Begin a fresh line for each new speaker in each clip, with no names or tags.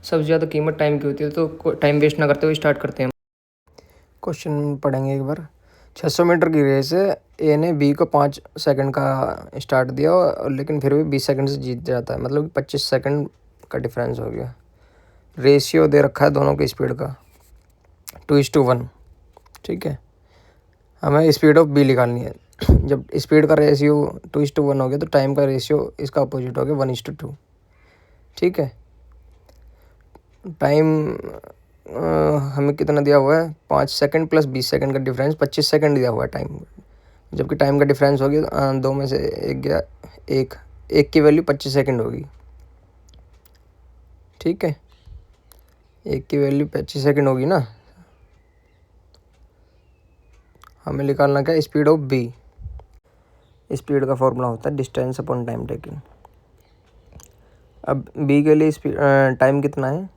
सबसे ज़्यादा कीमत टाइम की होती है, तो टाइम वेस्ट ना करते हुए स्टार्ट करते हैं।
क्वेश्चन पढ़ेंगे एक बार। 600 मीटर की रेस है, ए ने बी को 5 सेकंड का स्टार्ट दिया और लेकिन फिर भी 20 सेकंड से जीत जाता है, मतलब कि 25 सेकंड का डिफरेंस हो गया। रेशियो दे रखा है दोनों की स्पीड का 2:1। ठीक है, हमें स्पीड ऑफ बी निकालनी है। जब स्पीड का रेशियो 2:1 हो गया तो टाइम का रेशियो इसका अपोजिट हो गया 1:2। ठीक है, टाइम हमें कितना दिया हुआ है, 5 सेकंड प्लस 20 सेकंड का डिफरेंस 25 सेकंड दिया हुआ है टाइम। जबकि टाइम का डिफरेंस हो गया दो में से एक गया, एक की वैल्यू 25 सेकंड होगी। ठीक है, एक की वैल्यू 25 सेकंड होगी ना। हमें निकालना क्या, स्पीड ऑफ बी। स्पीड का फॉर्मूला होता है डिस्टेंस अपॉन टाइम टेकिंग। अब बी के लिए टाइम कितना है,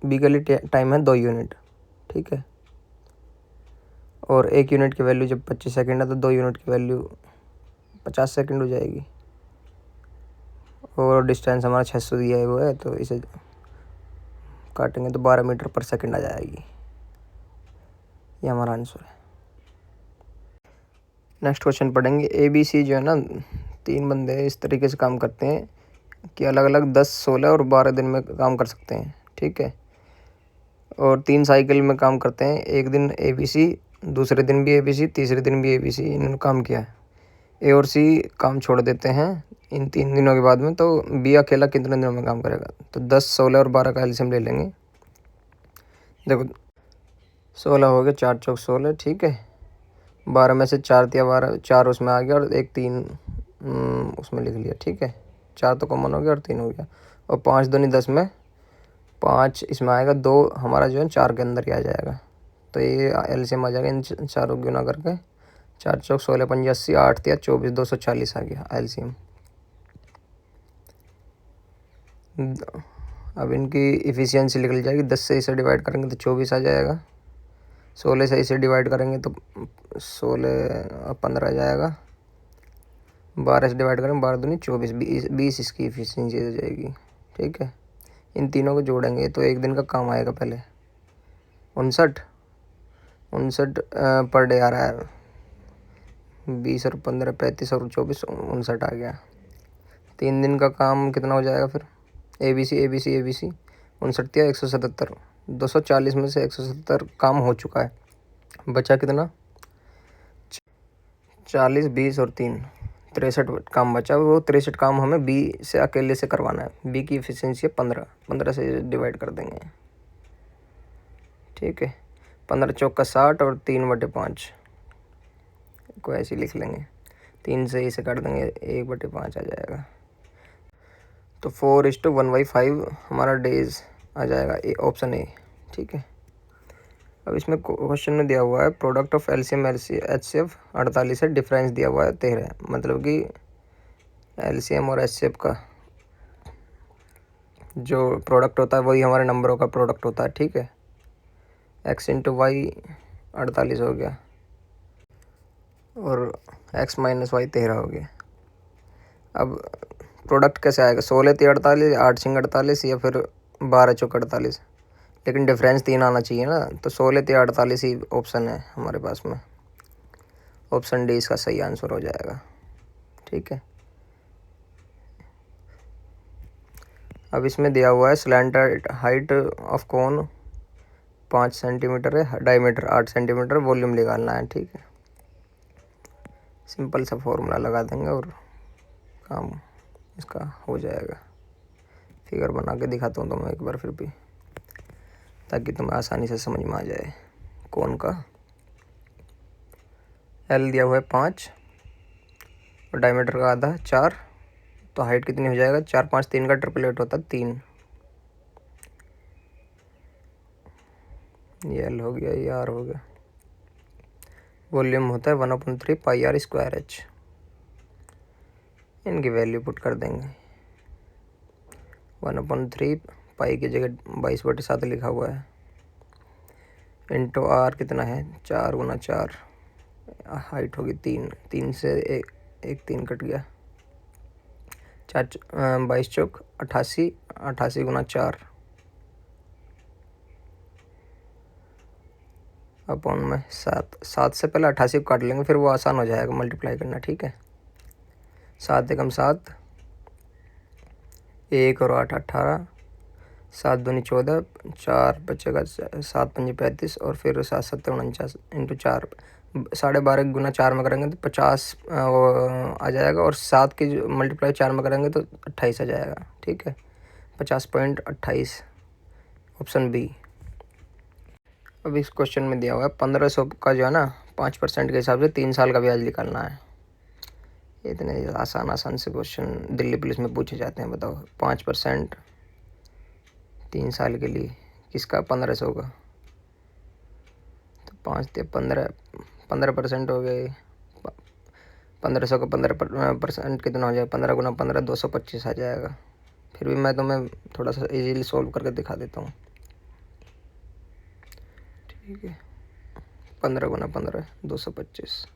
बी के लिए टाइम है 2 यूनिट। ठीक है, और 1 यूनिट की वैल्यू जब 25 सेकंड है तो 2 यूनिट की वैल्यू 50 सेकंड हो जाएगी। और डिस्टेंस हमारा 600 दिया हुआ है तो इसे काटेंगे तो 12 मीटर पर सेकंड आ जाएगी। ये हमारा आंसर है। नेक्स्ट क्वेश्चन पढ़ेंगे। ABC जो है ना, 3 बंदे इस तरीके से काम करते हैं कि अलग अलग 10, 16 और 12 दिन में काम कर सकते हैं। ठीक है, और 3 साइकिल में काम करते हैं। एक दिन ABC, दूसरे दिन भी ABC, तीसरे दिन भी ABC इन्होंने काम किया है। A और C काम छोड़ देते हैं इन 3 दिनों के बाद में, तो B अकेला कितने दिनों में काम करेगा। तो 10, 16 और 12 का एलसीएम ले लेंगे। देखो 16 हो गया, 4 चौक 16। ठीक है, 12 में से 4 दिया, 12 4 उसमें आ गया और एक 3 उसमें लिख लिया। ठीक है, 4 तो कॉमन हो गया और 3 हो गया। और 5 दूनी 10 में 5 इसमें आएगा, 2 हमारा जो है 4 के अंदर ही आ जाएगा। तो ये एलसीएम आ जाएगा इन चारों को गुना करके। 4 चौक 16 पंजे 80, 8 दिया 24, 240 आ गया एलसीएम। अब इनकी इफ़िशियंसी निकल जाएगी। 10 से इसे डिवाइड करेंगे तो 24 आ जाएगा। 16 से इसे डिवाइड करेंगे तो 16 15 आ जाएगा। 12 से डिवाइड करेंगे 12 दूनी 24, 20 इसकी इफ़िशियंसी हो जाएगी। ठीक है, इन तीनों को जोड़ेंगे तो एक दिन का काम आएगा। पहले 59 पर डे आ रहा है। 20 और 15 35 और 24 59 आ गया। 3 दिन का काम कितना हो जाएगा फिर। ABC 59 या 177, 240 में से 177 काम हो चुका है। बचा कितना, 40, 20 और 3, 63 काम बचा। वो 63 काम हमें B से अकेले से करवाना है। B की इफिशियंसी है 15 से डिवाइड कर देंगे। ठीक है, 15 चौक का 60 और 3/5 को ऐसे लिख लेंगे। 3 से इसे काट देंगे, 1/5 आ जाएगा। तो 4:1/5 हमारा डेज आ जाएगा, ऑप्शन ए। ठीक है, अब इसमें क्वेश्चन में दिया हुआ है प्रोडक्ट ऑफ एलसीएम HCF 48 है, डिफरेंस दिया हुआ है 13। मतलब कि एलसीएम और HCF का जो प्रोडक्ट होता है वही हमारे नंबरों का प्रोडक्ट होता है। ठीक है, x इंटू वाई 48 हो गया और x माइनस वाई 13 हो गया। अब प्रोडक्ट कैसे आएगा, 16 3 48, 8 6 48 या फिर 12 चौक 48। लेकिन डिफरेंस 3 आना चाहिए ना, तो 16 3 48 ही ऑप्शन है हमारे पास में। ऑप्शन डी इसका सही आंसर हो जाएगा। ठीक है, अब इसमें दिया हुआ है स्लैंटर हाइट ऑफ कोन 5 सेंटीमीटर है, डायमीटर 8 सेंटीमीटर, वॉल्यूम निकालना है। ठीक है, सिंपल सा फॉर्मूला लगा देंगे और काम इसका हो जाएगा। फिगर बना के दिखाता हूँ तुम्हें एक बार फिर भी, ताकि तुम्हें आसानी से समझ में आ जाए। कोन का एल दिया हुआ है 5 और डायमीटर का आधा 4, तो हाइट कितनी हो जाएगा, 4 5 3 का ट्रिपलेट होता है 3। ये एल हो गया, ये आर हो गया। वॉल्यूम होता है 1/3 पाई आर स्क्वायर एच। इनकी वैल्यू पुट कर देंगे। 1/3 पाई की जगह 22/7 लिखा हुआ है, इंटू आर कितना है 4 गुना 4, हाइट होगी 3, 3 से एक 3 कट गया, 4 22 चौक 88, 88 गुना 4 अपॉन में 7। 7 से पहले 88 को काट लेंगे, फिर वो आसान हो जाएगा मल्टीप्लाई करना, ठीक है। 7 एकम 7, 1 और 8 18, 7 दूनी 14, 4 बचेगा, 7 पंजे 35 और फिर 7 7 49 इंटू 4, 12.5 गुना 4 में करेंगे तो 50 आ जाएगा, और 7 की जो मल्टीप्लाई 4 में करेंगे तो 28 आ जाएगा, ठीक है। 50.28 ऑप्शन बी। अब इस क्वेश्चन में दिया हुआ है 1500 का जो है ना 5% के हिसाब से 3 साल का ब्याज निकालना है। इतने आसान से क्वेश्चन दिल्ली पुलिस में पूछे जाते हैं, बताओ। 5% 3 साल के लिए किसका? 1500 का। तो 5 से 15% हो गए। 1500 का 15% कितना हो जाएगा? 15 गुना 15 225 आ जाएगा। फिर भी मैं तुम्हें थोड़ा सा इजीली सॉल्व करके दिखा देता हूँ, ठीक है। 15 गुना 15 225।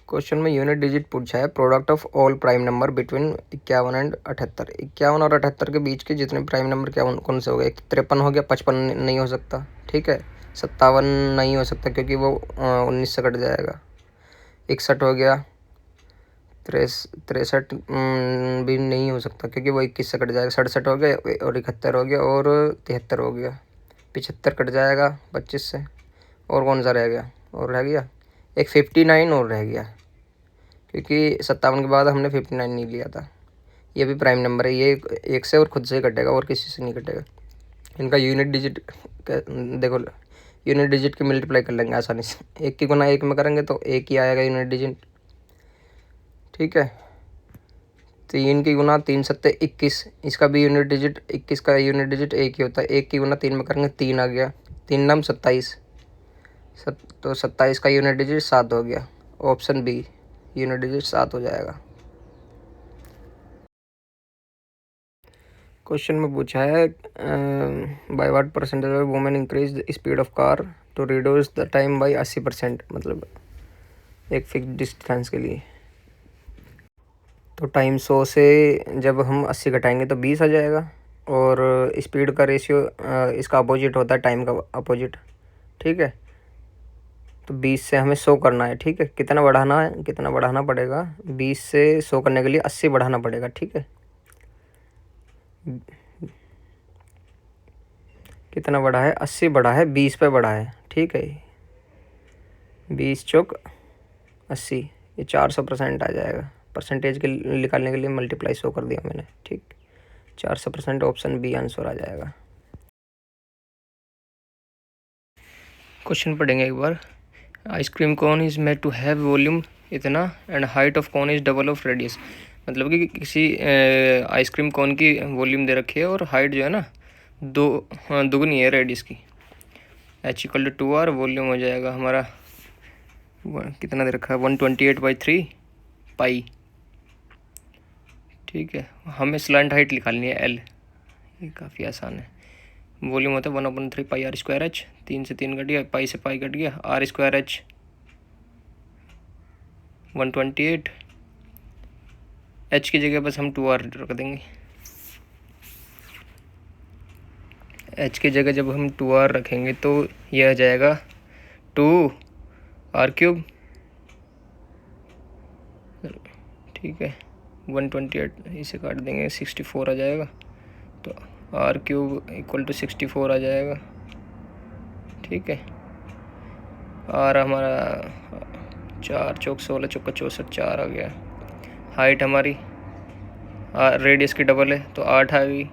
क्वेश्चन में यूनिट डिजिट पूछा है, product of all prime number between 51 and 78। 51 और 78 के बीच के जितने प्राइम नंबर क्या कौन से हो गए? 53 हो गया, 55 नहीं हो सकता, ठीक है। 57 नहीं हो सकता क्योंकि वो 19 से कट जाएगा। 61 हो गया, 63 भी नहीं हो सकता क्योंकि वो 21 से कट जाएगा। 67 हो गया और 71 हो गया और 73 हो गया। 75 कट जाएगा 25 से, और कौन सा रह गया? और रह गया एक 59 और रह गया, क्योंकि 57 के बाद हमने 59 नहीं लिया था। ये भी प्राइम नंबर है, ये एक से और खुद से ही कटेगा और किसी से नहीं कटेगा। इनका यूनिट डिजिट देखो, यूनिट डिजिट की मल्टीप्लाई कर लेंगे आसानी से। 1 की गुना 1 में करेंगे तो 1 ही आएगा यूनिट डिजिट, ठीक है। 3 की गुना 3 सत्ते 21, इसका भी यूनिट डिजिट 21 का यूनिट डिजिट 1 ही होता है। 1 की गुना 3 में करेंगे 3 आ गया, 3 नाम 27, तो 27 का यूनिट डिजिट 7 हो गया। ऑप्शन बी, यूनिट डिजिट 7 हो जाएगा। क्वेश्चन में पूछा है by what percentage of women increase the speed of car to reduce the time by 80%, मतलब एक फिक्स डिस्टेंस के लिए। तो टाइम 100 से जब हम 80 घटाएंगे तो 20 आ जाएगा, और स्पीड का रेशियो इसका अपोजिट होता है, टाइम का अपोजिट, ठीक है। तो 20 से हमें 100 करना है, ठीक है। कितना बढ़ाना है? कितना बढ़ाना पड़ेगा? 20 से 100 करने के लिए 80 बढ़ाना पड़ेगा, ठीक है। कितना बढ़ा है? 80 बढ़ा है, 20 पे बढ़ा है, ठीक है। 20 चौक 80, ये 400% आ जाएगा। परसेंटेज के निकालने के लिए मल्टीप्लाई 100 कर दिया मैंने, ठीक। 400%, ऑप्शन बी आंसर आ जाएगा। क्वेश्चन पढ़ेंगे एक बार। Ice cream cone is made to have volume इतना and height of cone is double of radius. मतलब कि किसी आइसक्रीम कोन की वॉल्यूम दे रखी है और हाइट जो है ना दुगनी है रेडियस की। h = 2r, वॉल्यूम हो जाएगा हमारा कितना दे रखा है? 128/3 पाई, ठीक है। हमें स्लैंट हाइट निकालनी है l, ये काफ़ी आसान है। वॉल्यूम होता है 1/3 पाई r²h, 3 से 3 कट गया, पाई से पाई कट गया, r²h 128, h की जगह बस हम 2r रख देंगे। h की जगह जब हम 2r रखेंगे तो यह आ जाएगा 2r³, ठीक है। 128 इसे काट देंगे, 64 आ जाएगा, तो r³ = 64 आ जाएगा, ठीक है। r हमारा 4 चौक 16 चौका 64, 4 आ गया। हाइट हमारी रेडियस की डबल है तो 8 आ गई,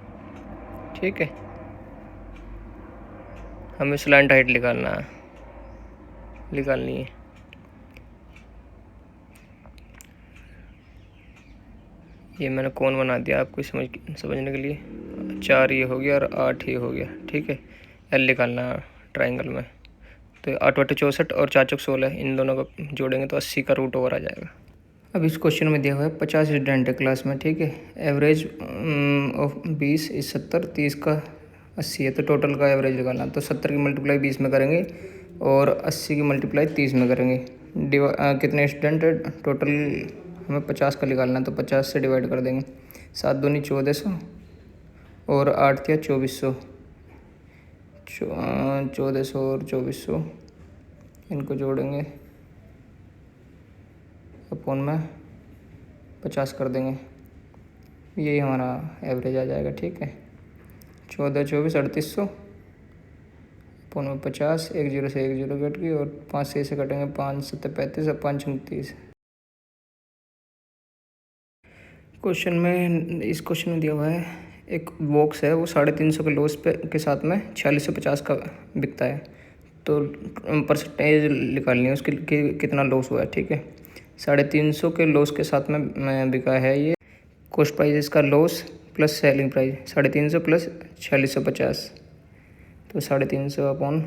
ठीक है। हमें स्लैंट हाइट निकालनी है। ये मैंने कौन बना दिया आपको समझने के लिए। 4 ये हो गया और 8 ये हो गया, ठीक है। एल निकालना ट्राइंगल में, तो 8 × 64 और 4 चौक 16, इन दोनों को जोड़ेंगे तो 80 का रूट ओवर आ जाएगा। अब इस क्वेश्चन में दिया हुआ है 50 स्टूडेंट है क्लास में, ठीक है। एवरेज ऑफ 20 इस 70, 30 का 80 है, तो टोटल का एवरेज निकालना। तो 70 की मल्टीप्लाई 20 में करेंगे और 80 की मल्टीप्लाई 30 में करेंगे। कितने स्टूडेंट है टोटल? हमें 50 का निकालना है, तो 50 से डिवाइड कर देंगे। 7 दूनी 1400 और 8 × 2400,
1400 और 2400 इनको जोड़ेंगे, अपन में 50 कर देंगे, यही हमारा एवरेज आ जाएगा। ठीक है, 14, 24, 3800, अपन में 50, 1 0 से 1 0 कट गई और 5 से कटेंगे, 5 7 35 और 5 29। क्वेश्चन में, इस क्वेश्चन में दिया हुआ है एक बॉक्स है, वो 350 के लॉस पे के साथ में 4650 का बिकता है, तो परसेंटेज निकालनी है उसके कितना लॉस हुआ है। ठीक है, 350 के लॉस के साथ में बिका है ये, कॉस्ट प्राइस इसका loss plus selling price 350 plus 4650, तो 350 अपॉन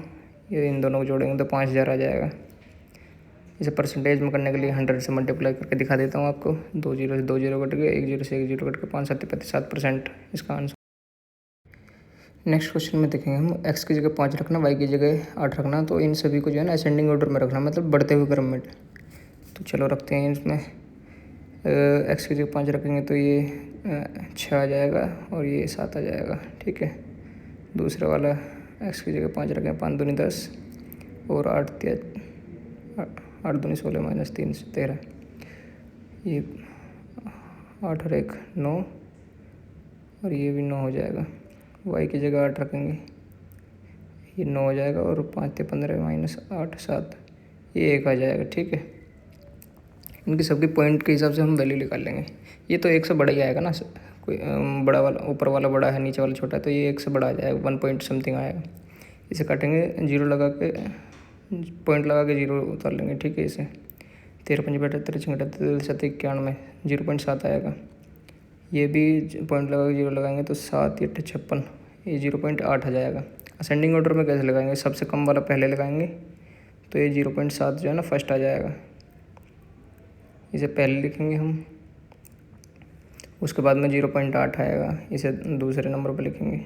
ये इन दोनों को जोड़ेंगे तो 5000 आ जाएगा। इसे परसेंटेज में करने के लिए 100 से मल्टीप्लाई करके दिखा देता हूँ आपको। 2 0 से 2 0 कट गए, 1 0 से 1 0 कट के 5 7 7% इसका आंसर। नेक्स्ट क्वेश्चन में देखेंगे हम, x की जगह 5 रखना, y की जगह 8 रखना, तो इन सभी को जो है ना असेंडिंग ऑर्डर में रखना, मतलब बढ़ते हुए क्रम में। तो चलो रखते हैं इसमें, x की जगह 5 रखेंगे तो ये 6 आ जाएगा और ये 7 आ जाएगा। ठीक है, दूसरा वाला x की जगह 5 रखें, 5 दूनी 10 और 8 दूनी 16 माइनस 3 13, ये 8 और 1 9 और ये भी 9 हो जाएगा। y की जगह 8 रखेंगे, ये 9 हो जाएगा और 5 से 15 माइनस 8 7, ये 1 आ जाएगा। ठीक है, इनकी सबकी पॉइंट के हिसाब से हम वैल्यू निकाल लेंगे। ये तो 1 से बड़ा ही आएगा ना, कोई बड़ा वाला, ऊपर वाला बड़ा है, नीचे वाला छोटा है, तो ये 1 से बड़ा आ जाएगा, 1 पॉइंट समथिंग आएगा। इसे काटेंगे, 0 लगा के, पॉइंट लगा के 0 उतार लेंगे। ठीक है, इसे 13 5 72 56 7 91 0.7 आएगा। ये भी पॉइंट लगा के 0 लगाएंगे तो 7 8 56, ये 0.8 आ जाएगा। असेंडिंग ऑर्डर में कैसे लगाएंगे, सबसे कम वाला पहले लगाएंगे, तो ये 0.7 जो है ना फर्स्ट आ जाएगा, इसे पहले लिखेंगे हम। उसके बाद में 0.8 आएगा, इसे दूसरे नंबर पर लिखेंगे।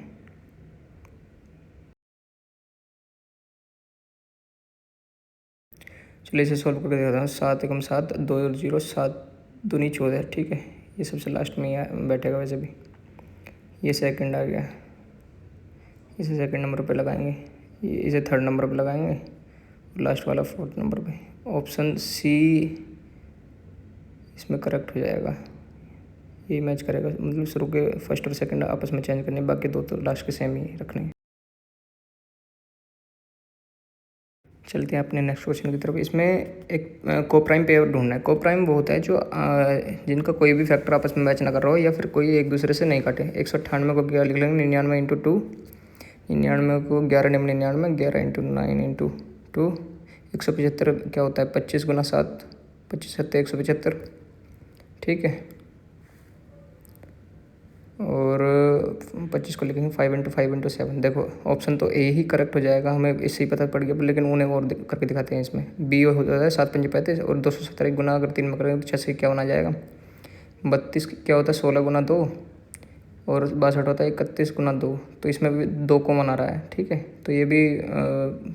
चलिए इसे सॉल्व करके दिखाता हूँ। 7 एकम 7, 2 और 0 7 दूनी 14। ठीक है, ये सबसे लास्ट में ही बैठेगा वैसे भी। ये सेकंड आ गया, इसे सेकंड नंबर पे लगाएंगे, इसे थर्ड नंबर पे लगाएंगे और लास्ट वाला फोर्थ नंबर पे। ऑप्शन सी इसमें करेक्ट हो जाएगा, ये मैच करेगा, मतलब शुरू के फर्स्ट और सेकंड आपस में चेंज करने, बाकी 2 तो लास्ट के सेम ही रखने। चलते हैं अपने नेक्स्ट क्वेश्चन की तरफ। इसमें एक कोप्राइम पेयर ढूंढना है। कोप्राइम वो होता है जो जिनका कोई भी फैक्टर आपस में मैच ना कर रहा हो या फिर कोई एक दूसरे से नहीं काटे। 198 को क्या लिख लेंगे, 99 इंटू 2, 99 को 11 99, 11 इंटू 9 इंटू 2, 175 क्या होता है 25 गुना 7, 25 7 175। ठीक है, और 25 को लिखेंगे 5 इंटू 5 इंटू 7। देखो ऑप्शन तो ए ही करेक्ट हो जाएगा, हमें इससे ही पता पड़ गया, लेकिन उन्हें और करके दिखाते हैं। इसमें बी हो जाता है 7 5 35 और 217 गुना अगर 3 में करेंगे तो 6 क्या होना जाएगा 32, क्या होता है 16 गुना 2 और 62 होता है 31 गुना 2, तो इसमें भी 2 कॉमन आ रहा है। ठीक है, तो ये भी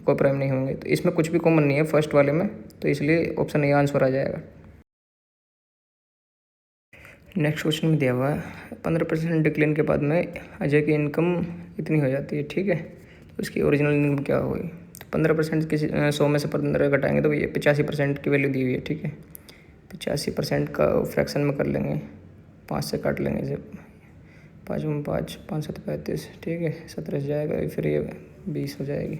कोप्राइम नहीं होंगे, तो इसमें कुछ भी कॉमन नहीं है फर्स्ट वाले में, तो इसलिए ऑप्शन ए आंसर आ जाएगा। नेक्स्ट क्वेश्चन में दिया हुआ है 15% डिक्लेन के बाद में अजय की इनकम इतनी हो जाती है। ठीक है, तो इसकी ओरिजिनल इनकम क्या होगी, तो 15% किसी 100 में से 15 घटाएंगे तो ये 85% की वैल्यू दी हुई है। ठीक है, 85% का फ्रैक्शन में कर लेंगे, 5 से काट लेंगे इसे, 5 में 5 5 7 35। ठीक है, 17 से जाएगा, फिर ये 20 हो जाएगी।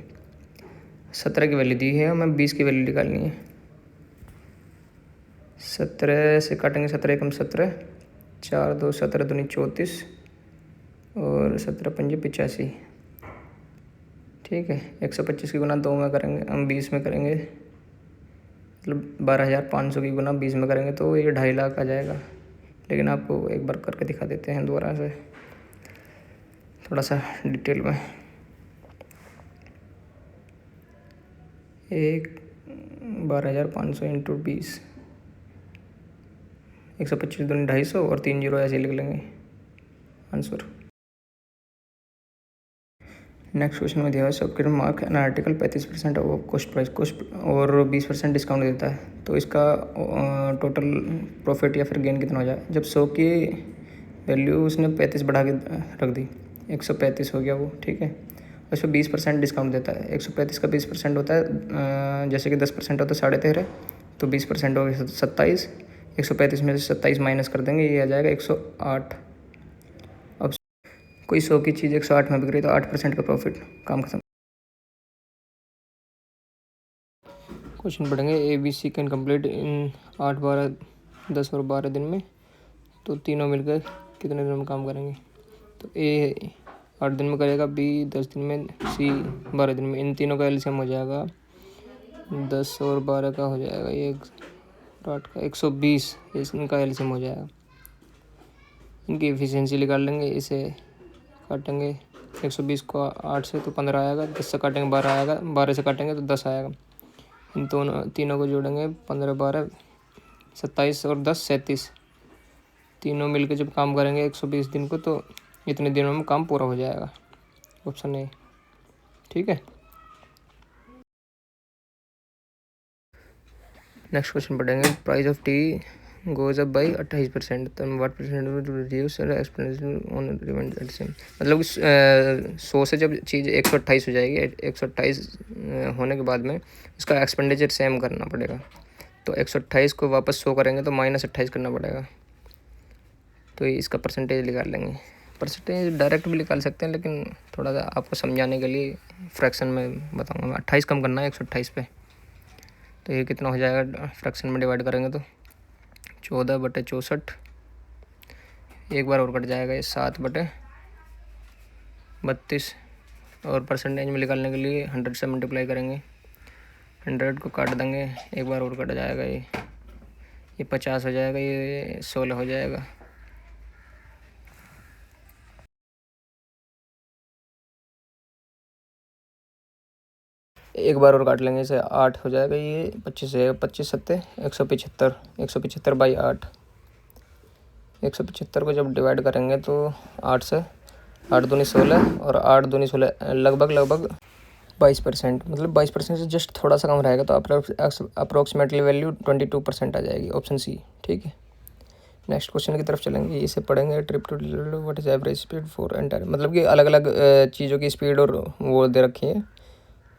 17 की वैल्यू दी है, हमें 20 की वैल्यू निकालनी है। 17 से काटेंगे, 17 एकम 17, 4 2 17 दूनी 34 और 17 पंजे 85। ठीक है, 125 की गुना 2 में करेंगे, हम 20 में करेंगे, मतलब 12,500 की गुना 20 में करेंगे तो ये 2.5 लाख आ जाएगा। लेकिन आपको एक बार करके दिखा देते हैं दोबारा से थोड़ा सा डिटेल में। 12,500 इंटू 20, 125 दूनी 250 और 3 जीरो ऐसे लिख लेंगे आंसर। नेक्स्ट क्वेश्चन में दिया है सबके mark an article 35% of cost price और 20% डिस्काउंट देता है, तो इसका टोटल प्रॉफिट या फिर गेन कितना हो जाए। जब 100 की वैल्यू उसने 35 बढ़ा के रख दी, 135 हो गया वो। ठीक है, उसमें 20% डिस्काउंट देता है। 135 का 20% होता है, जैसे कि 10% होता है 13.5, तो 20% हो गया 27। 135 में से 27 माइनस कर देंगे, ये आ जाएगा 108। अब कोई 100 की चीज़ 108 में बिक रही तो 8% का प्रॉफिट, काम खत्म। क्वेश्चन पढ़ेंगे। ABC कैन कंप्लीट इन 8, 12, 10 और 12 दिन में, तो तीनों मिलकर कितने दिन में काम करेंगे? तो A 8 दिन में करेगा, B 10 दिन में, C 12 दिन में। इन तीनों का एलसीएम हो जाएगा 10 और 12 का हो जाएगा ये 8 का 120, इनका एलसीएम हो जाएगा। इनकी एफिशिएंसी निकाल लेंगे, इसे काटेंगे 120 को 8 से तो 15 आएगा, 10 से काटेंगे 12 आएगा, 12 से काटेंगे तो 10 आएगा। इन दोनों तीनों को जोड़ेंगे 15, 12, 27 और 10, 37। तीनों मिलकर जब काम करेंगे 120 दिन को, तो इतने दिनों में काम पूरा हो जाएगा। ऑप्शन ए, ठीक है। नेक्स्ट क्वेश्चन पढ़ेंगे। Price of tea goes up by 28%, तो what percent reduce exponential on remained at same. मतलब 100 से जब चीज़ 128 हो जाएगी, 128 होने के बाद में इसका एक्सपेंडिचर सेम करना पड़ेगा। तो 128 को वापस 100 करेंगे तो -28 करना पड़ेगा। तो इसका परसेंटेज निकाल लेंगे। परसेंटेज डायरेक्ट भी निकाल सकते हैं, लेकिन थोड़ा सा आपको समझाने के लिए फ्रैक्शन में बताऊँगा। 28 कम करना है 128 पे, तो ये कितना हो जाएगा? फ्रैक्शन में डिवाइड करेंगे तो 14/64, एक बार और कट जाएगा ये 7/32। और परसेंटेज में निकालने के लिए 100 से मल्टीप्लाई करेंगे, 100 को काट देंगे, एक बार और कट जाएगा ये 50 हो जाएगा, ये 16 हो जाएगा। एक बार और काट लेंगे, इसे 8 हो जाएगा, ये 25 है, 25 सत्ते 175, 175/8। 175 को जब डिवाइड करेंगे तो 8 से, 8 दूनी 16 और 8 दूनी 16, लगभग 22%। मतलब 22% से जस्ट थोड़ा सा कम रहेगा, तो अप्रोक्सीमेटली वैल्यू 22% आ जाएगी। ऑप्शन सी, ठीक है। नेक्स्ट क्वेश्चन की तरफ चलेंगे, इसे पढ़ेंगे। Trip to what is average speed for entire, मतलब कि अलग अलग चीज़ों की स्पीड और वो दे रखी है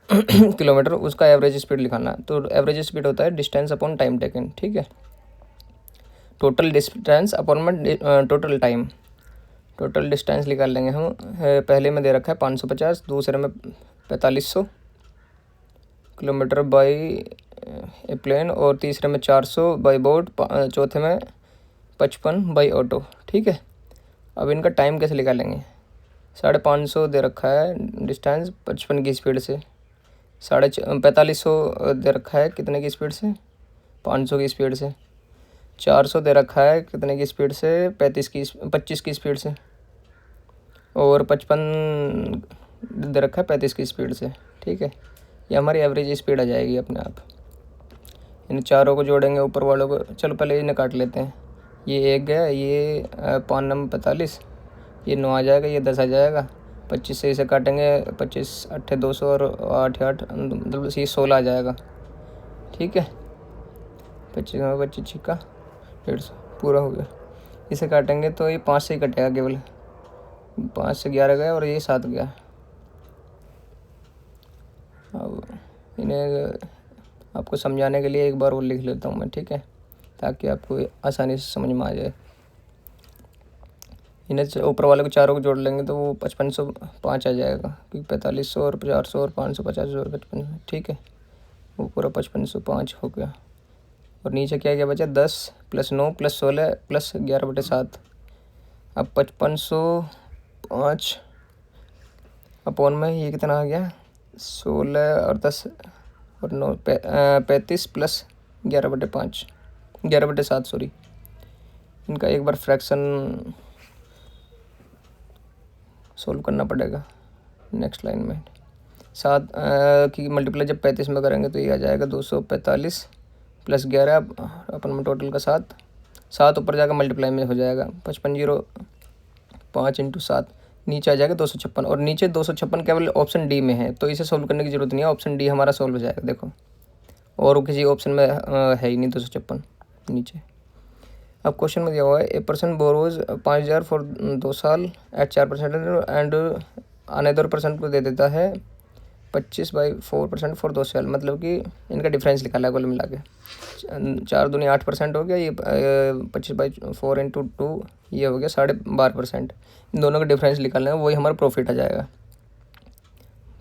किलोमीटर, उसका एवरेज स्पीड लिखाना। तो एवरेज स्पीड होता है डिस्टेंस अपॉन टाइम टेकन, ठीक है। टोटल डिस्टेंस अपॉन में टोटल टाइम, टोटल डिस्टेंस निकाल लेंगे हम। पहले में दे रखा है 550, दूसरे में 4500 किलोमीटर बाई एप्लेन, और तीसरे में 400 बाई बोट, चौथे में 55 बाई ऑटो, ठीक है। अब इनका टाइम कैसे निकालेंगे? 550 दे रखा है डिस्टेंस 55 की स्पीड से, 4500 दे रखा है कितने की स्पीड से? 500 की स्पीड से। 400 दे रखा है कितने की स्पीड से? 25 की स्पीड से। और 55 दे रखा है 35 की स्पीड से, ठीक है। ये हमारी एवरेज स्पीड आ जाएगी अपने आप। इन चारों को जोड़ेंगे, ऊपर वालों को, चलो पहले इन्हें काट लेते हैं। ये 1 गया, ये 5 नंबर 45, ये 9 आ जाएगा, ये 10 आ जाएगा। 25 से इसे काटेंगे, 25 8 200 और 8 8, मतलब ये 16 आ जाएगा, ठीक है। 25 छिक्का 150 पूरा हो गया। इसे काटेंगे तो ये 5 से ही कटेगा केवल, 5 से 11 गया और ये 7 गया। अब इन्हें आपको समझाने के लिए एक बार और लिख लेता हूँ मैं, ठीक है, ताकि आपको आसानी से समझ में आ जाए। इन्हें ऊपर वाले को चारों को जोड़ लेंगे तो वो 5505 आ जाएगा, क्योंकि 4500 और 400 और 550 और 55, ठीक है। वो पूरा 5505 हो गया। और नीचे क्या क्या बचा? 10 + 9 + 16 + 11/7। अब 5505 अपॉन में ये कितना आ गया? 16 और 10 और 9 35 + 11/5, 11/7 सॉरी। इनका एक बार फ्रैक्शन सोल्व करना पड़ेगा नेक्स्ट लाइन में। 7 की मल्टीप्लाई जब 35 में करेंगे तो ये आ जाएगा 245 + 11 अपन में टोटल का 7 ऊपर जाकर मल्टीप्लाई में हो जाएगा 5505 × 7, नीचे आ जाएगा 256। और नीचे 256 केवल ऑप्शन डी में है, तो इसे सोल्व करने की ज़रूरत नहीं है, ऑप्शन डी हमारा सोल्व हो जाएगा। देखो, और किसी ऑप्शन में है ही नहीं 256 नीचे। अब क्वेश्चन में दिया हुआ है, ए पर्सन बोरोज 5000 फॉर 2 साल एट 4% एंड
अनदर परसेंट को दे देता है 25/4% फॉर दो सेल, मतलब कि इनका डिफरेंस निकाला है कुल मिला के। 4 दूनी 8% हो गया, ये 25/4 × 2 ये हो गया 12.5%। इन दोनों का डिफरेंस निकालना है, वही हमारा प्रॉफिट आ जाएगा,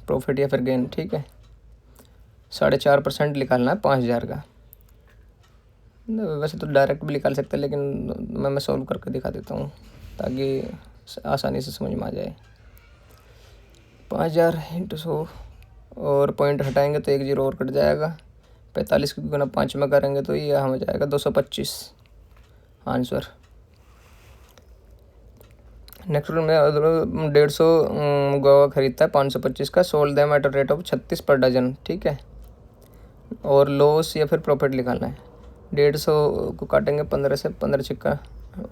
प्रॉफिट या फिर गेन। ठीक है, 4.5% निकालना है 5,000 का। वैसे तो डायरेक्ट भी निकाल सकते हैं, लेकिन मैं सॉल्व करके दिखा देता हूँ ताकि आसानी से समझ में आ जाए। 5,000 × 100 और पॉइंट हटाएंगे तो 1 0 और कट जाएगा। 45 को गुना 5 में करेंगे तो ये हो जाएगा 225 आंसर। नेक्स्ट में 150 गुआवा खरीदता है 525 का, sold them at a rate of 36 per dozen. ठीक है, और लॉस या फिर प्रॉफिट निकालना है। 150 को काटेंगे 15 से, 15 छिक्का,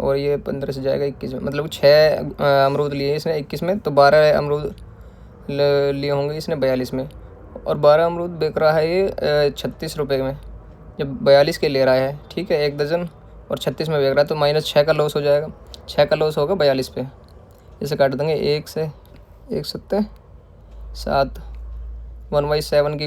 और ये 15 से जाएगा 21 में, मतलब 6 अमरूद लिए इसने 21 में, तो 12 अमरूद लिए होंगे इसने 42 में, और 12 अमरूद बेच रहा है ये 36 रुपये में, जब 42 के ले रहा है। ठीक है, 1 दर्जन और 36 में बेच रहा है, तो -6 का लॉस हो जाएगा। 6 का लॉस होगा 42 पे, इसे काट देंगे 1 से 1 7 7 1/7 की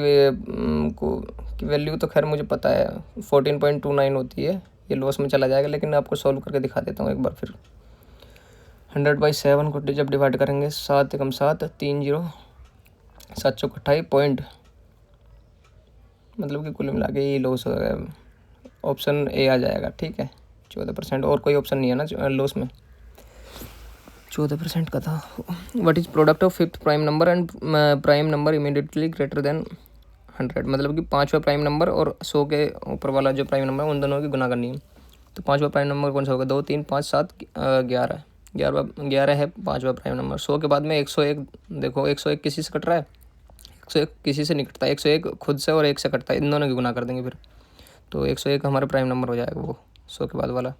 वैल्यू तो खैर मुझे पता है 14.29 होती है, ये लॉस में चला जाएगा, लेकिन आपको सॉल्व करके दिखा देता हूँ एक बार फिर। 100/7 को जब डिवाइड करेंगे 7 × 7 3 0 7 चौक 28 पॉइंट, मतलब कि कुल मिला के ये लॉस हो गया। ऑप्शन ए आ जाएगा। ठीक है, 14%, और कोई ऑप्शन नहीं है ना लॉस में, 14% का था। What is product of 5th prime number and prime number immediately greater than 100, मतलब कि 5वां प्राइम नंबर और 100 के ऊपर वाला जो प्राइम नंबर है उन दोनों की गुना करनी है। तो 5वां प्राइम नंबर कौन सा होगा? 2 3 5 7 11 11 है 5वां प्राइम नंबर। 100 के बाद में 101, देखो 101 किसी से कट रहा है, 101 किसी से नहीं कटता, 101 खुद से और 1 से कटता है, इन दोनों की गुना कर देंगे फिर, तो 101 हमारा प्राइम नंबर हो जाएगा वो 100 के बाद वाला।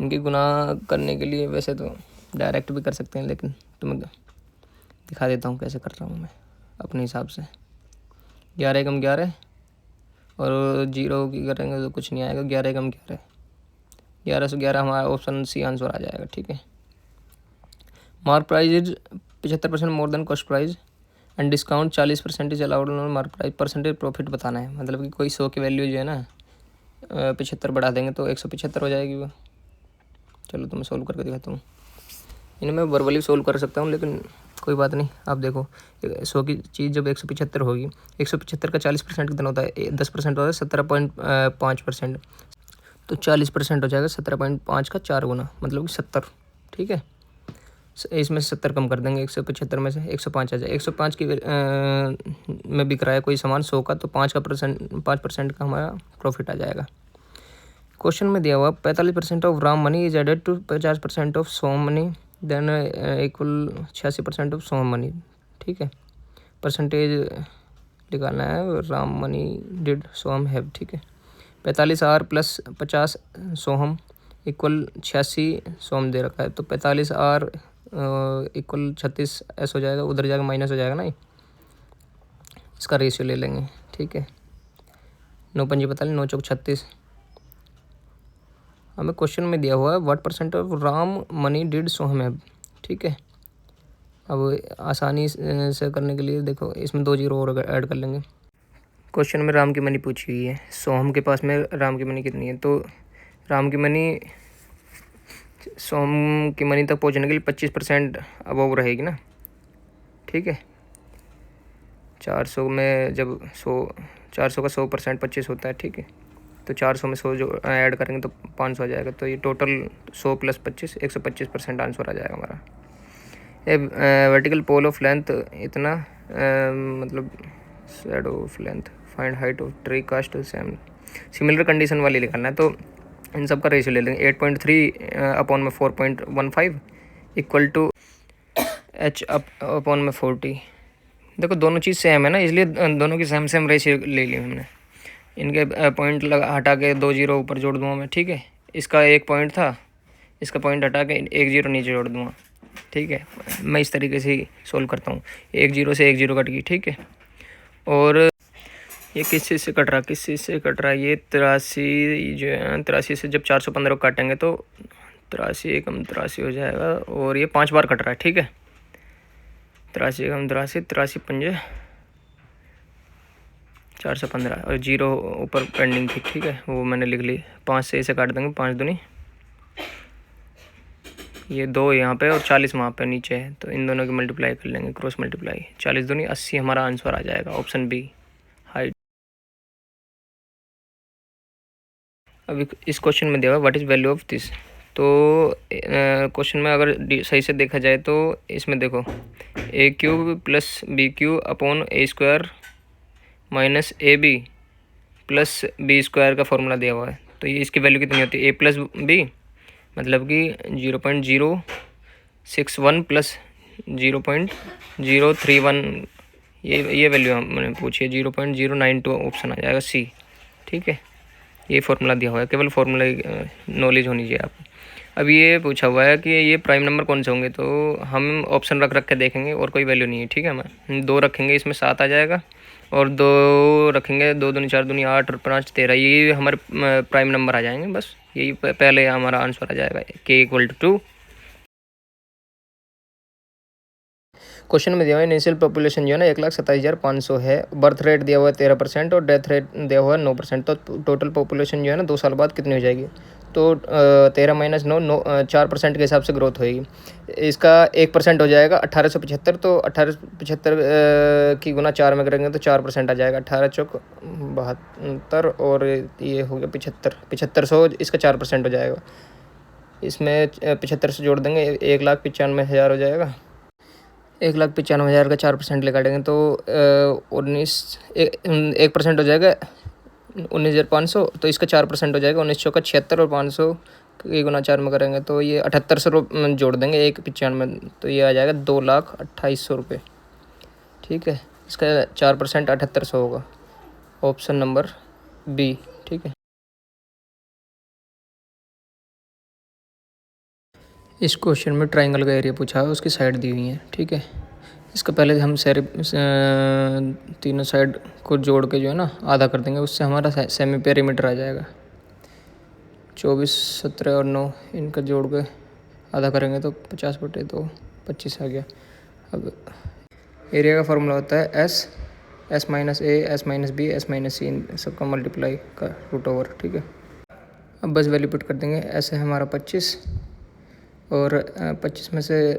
इनकी गुना करने के लिए वैसे तो डायरेक्ट भी कर सकते हैं, लेकिन तुम्हें दिखा देता हूँ कैसे कर रहा हूँ मैं अपने हिसाब से। 11 × 11 और 0 की करेंगे तो कुछ नहीं आएगा, 11 × 11 11 से 11 हमारा ऑप्शन सी आंसर आ जाएगा। ठीक है, mark price is 75% more than cost price and discount 40% is allowed on mark price, percentage profit बताना है, मतलब कि कोई 100 की वैल्यू जो है ना 75 बढ़ा देंगे तो 175 हो जाएगी वो। चलो तो मैं सोल्व करके दिखाता हूँ, इन्हें मैं वर्बली सोल्व कर सकता हूँ, लेकिन कोई बात नहीं। आप देखो 100 की चीज़ जब 175 होगी, 175 का 40% कितना होता है? 10% होता है 17.5%, तो 40% हो जाएगा 17.5 का 4 गुना, मतलब कि 70। ठीक है, इसमें से 70 कम कर देंगे 175 में से, 105 आ जाए। 105 की में बिक रहा है कोई सामान 100 का, तो 5% का हमारा प्रॉफिट आ जाएगा। क्वेश्चन में दिया हुआ 45% of Ram money is added to 50% of Som money then equal 86% of Som money. ठीक है, परसेंटेज निकालना है, Ram money did Soham have. ठीक है, 45R + 50 सोहम इक्वल 86 सोम दे रखा है, तो 45R इक्वल 36 ऐसा हो जाएगा, उधर जाकर माइनस हो जाएगा ना, इसका रेशियो ले लेंगे। ठीक है, 9 पंजी 45 9 चौक 36। हमें क्वेश्चन में दिया हुआ है what % of Ram money did Soham have. ठीक है, अब आसानी से करने के लिए देखो इसमें 2 0 और ऐड कर लेंगे। क्वेश्चन में राम की मनी पूछी हुई है, सोहम के पास में राम की मनी कितनी है, तो राम की मनी सोहम की मनी तक पहुंचने के लिए 25% अबव रहेगी ना। ठीक है, 400 में जब 400 का 100% 25 होता है। ठीक है, तो 400 में 100 जो ऐड करेंगे तो 500 आ जाएगा, तो ये टोटल 100 + 25 125% आंसर आ जाएगा हमारा। वर्टिकल पोल ऑफ लेंथ इतना मतलब shadow of length, find height of tree cast same, similar condition वाली निकालना है, तो इन सब का रेशियो ले लेंगे। 8.3/4.15 इक्वल टू H/40। देखो दोनों चीज़ सेम है ना, इसलिए दोनों की सेम रेशियो ले ली हमने। इनके पॉइंट हटा के 2 0 ऊपर जोड़ दूँगा मैं। ठीक है, इसका 1 पॉइंट था, इसका पॉइंट हटा के 1 0 नीचे जोड़ दूँगा। ठीक है, मैं इस तरीके से ही सोल्व करता हूँ। 1 0 से 1 0 कट गई। ठीक है, और ये किस चीज़ से कट रहा, किस चीज़ से कट रहा है? ये 83 जो है, 83 से जब 415 को काटेंगे तो 83 × 83 हो जाएगा, और ये 5 बार कट रहा है। ठीक है,
83 कम 83, 83 पंजे 415 और जीरो ऊपर पेंडिंग थी, ठीक है, वो मैंने लिख ली। 5 से इसे काट देंगे, 5 दूनी, ये 2 यहाँ पे और 40 वहाँ पे नीचे है, तो इन दोनों की मल्टीप्लाई कर लेंगे, क्रॉस मल्टीप्लाई। 40 दूनी 80 हमारा आंसर आ जाएगा, ऑप्शन बी हाइट। अभी इस क्वेश्चन में दिया हुआ what is value of this. तो क्वेश्चन में अगर सही से देखा जाए तो इसमें देखो A cube plus B cube upon A square minus A B plus B square का फॉर्मूला दिया हुआ है। तो ये इसकी वैल्यू कितनी होती है, ए प्लस बी मतलब कि 0.061 प्लस 0.031, ये वैल्यू मैंने पूछी है, 0.092 ऑप्शन आ जाएगा सी, ठीक है। ये फार्मूला दिया हुआ है, केवल फार्मूला नॉलेज होनी चाहिए आपको। अब ये पूछा हुआ है कि ये प्राइम नंबर कौन से होंगे, तो हम ऑप्शन रख के देखेंगे और कोई वैल्यू नहीं है, ठीक है। हम 2 रखेंगे, इसमें 7 आ जाएगा, और 2 रखेंगे, 2 दूनी 4 दूनी 8 और 5 13, ये हमारे प्राइम नंबर आ जाएंगे। बस यही पहले हमारा आंसर आ जाएगा, के इक्वल टू 2। क्वेश्चन में दिया हुआ है इनिशियल पॉपुलेशन जो है ना 1,27,500 है, बर्थ रेट दिया हुआ है 13% और डेथ रेट दिया हुआ है 9%। तो टोटल पॉपुलेशन जो है ना 2 साल बाद कितनी हो जाएगी, तो 13 माइनस 9 4% के हिसाब से ग्रोथ होएगी। इसका 1% हो जाएगा 1875, तो 1875 की गुना 4 में करेंगे तो 4% आ जाएगा, 18 चौक 72 और ये हो गया 7500, इसका 4% हो जाएगा। इसमें 75 से जोड़ देंगे 1,95,000 हो जाएगा। 1,95,000 का 4% काटेंगे तो 1% हो जाएगा 19,500, तो इसका 4% हो जाएगा 19 चौका 76, और 500 की गुना 4 में करेंगे तो ये 7800 जोड़ देंगे 1,95 तो ये आ जाएगा 2,28,000 रुपये, ठीक है। इसका 4% 7800 होगा, ऑप्शन नंबर बी, ठीक है। इस क्वेश्चन में ट्राइंगल का एरिया पूछा है, उसकी साइड दी हुई है, ठीक है। इसका पहले हम तीनों साइड को जोड़ के जो है ना आधा कर देंगे, उससे हमारा सेमी पेरीमीटर आ जाएगा। 24, 17 और 9 इनका जोड़ के आधा करेंगे तो 50/2 25 आ गया। अब एरिया का फॉर्मूला होता है S minus A, S minus B, S minus C, इन सबका मल्टीप्लाई का √ओवर, ठीक है। अब बस वैल्यू पुट कर देंगे, एस है हमारा 25 और 25 में से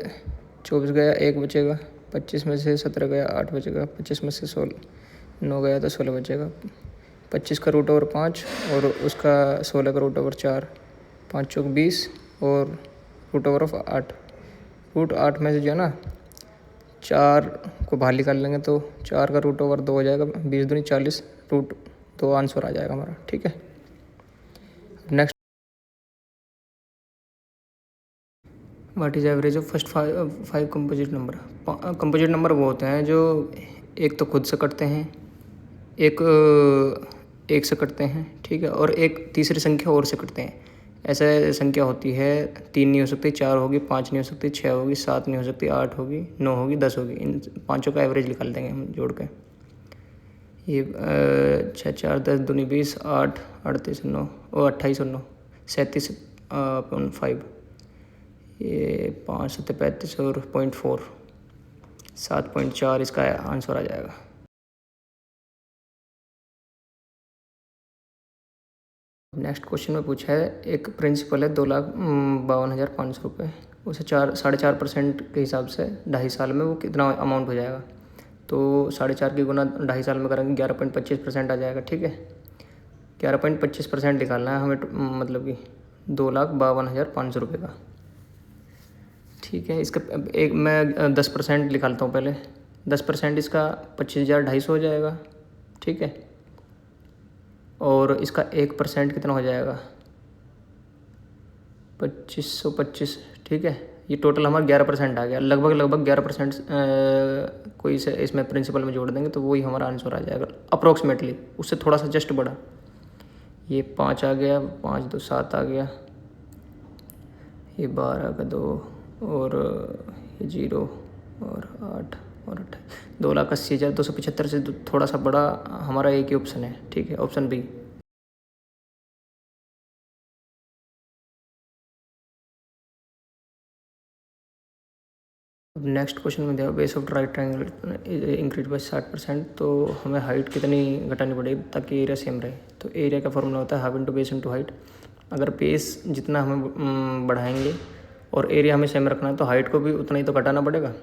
24 गया 1 बचेगा, 25 में से 17 गया 8 बचेगा, 25 में से 9 गया तो 16 बचेगा। 25 का √ओवर 5 और उसका 16 का √ओवर 4, 5 चौक 20 और √ओवर ऑफ 8। √8 में से जो है ना 4 को बाहर निकाल लेंगे तो 4 का √ओवर 2 हो जाएगा, 20 दूनी 40, √2 आंसर आ जाएगा हमारा, ठीक है। Next, what is average of first 5 composite number. Composite number वो होते हैं जो एक तो खुद से कटते हैं, एक से कटते हैं, ठीक है, और एक तीसरी संख्या और से कटते हैं। ऐसे संख्या होती है 3 नहीं हो सकती, 4 होगी, 5 नहीं हो सकती, 6 होगी, 7 नहीं हो सकती, 8 होगी, 9 होगी, 10 होगी। इन पाँचों का एवरेज निकाल देंगे हम जोड़ के। ये 6 4 10 दूनी 20, 8 38 9 और 28 और 9 37/5, ये 5 7 35 और 0.4 7.4 इसका आंसर आ जाएगा। नेक्स्ट क्वेश्चन में पूछा है एक प्रिंसिपल है 2,52,500 रुपये, उसे 4.5% के हिसाब से 2.5 साल में वो कितना अमाउंट हो जाएगा। तो 4.5 की गुना 2.5 साल में करेंगे 11.25% आ जाएगा, ठीक है। 11.25% निकालना है हमें, मतलब कि 2,52,500 रुपये का, ठीक है। इसका एक मैं 10% निकालता हूँ पहले। 10% इसका 25,250 हो जाएगा, ठीक है। और इसका 1% कितना हो जाएगा 2525, ठीक है। ये टोटल हमारा 11% आ गया, लगभग 11% कोई से इसमें प्रिंसिपल में जोड़ देंगे तो वही हमारा आंसर आ जाएगा अप्रोक्सीमेटली, उससे थोड़ा सा जस्ट बढ़ा। ये 5 आ गया, 5 2 7 आ गया, ये 12 का 2 और ये 0 और 8 और 28, 2,80,275 से थोड़ा सा बड़ा हमारा एक ही ऑप्शन है, ठीक है, ऑप्शन बी। अब नेक्स्ट क्वेश्चन में दिया base of right triangle increase by 60%, तो हमें हाइट कितनी घटानी पड़ेगी ताकि एरिया सेम रहे। तो एरिया का फॉर्मूला होता है half into base into height. अगर बेस जितना हमें बढ़ाएंगे और एरिया हमें सेम रखना है तो हाइट को भी उतना ही तो घटाना पड़ेगा,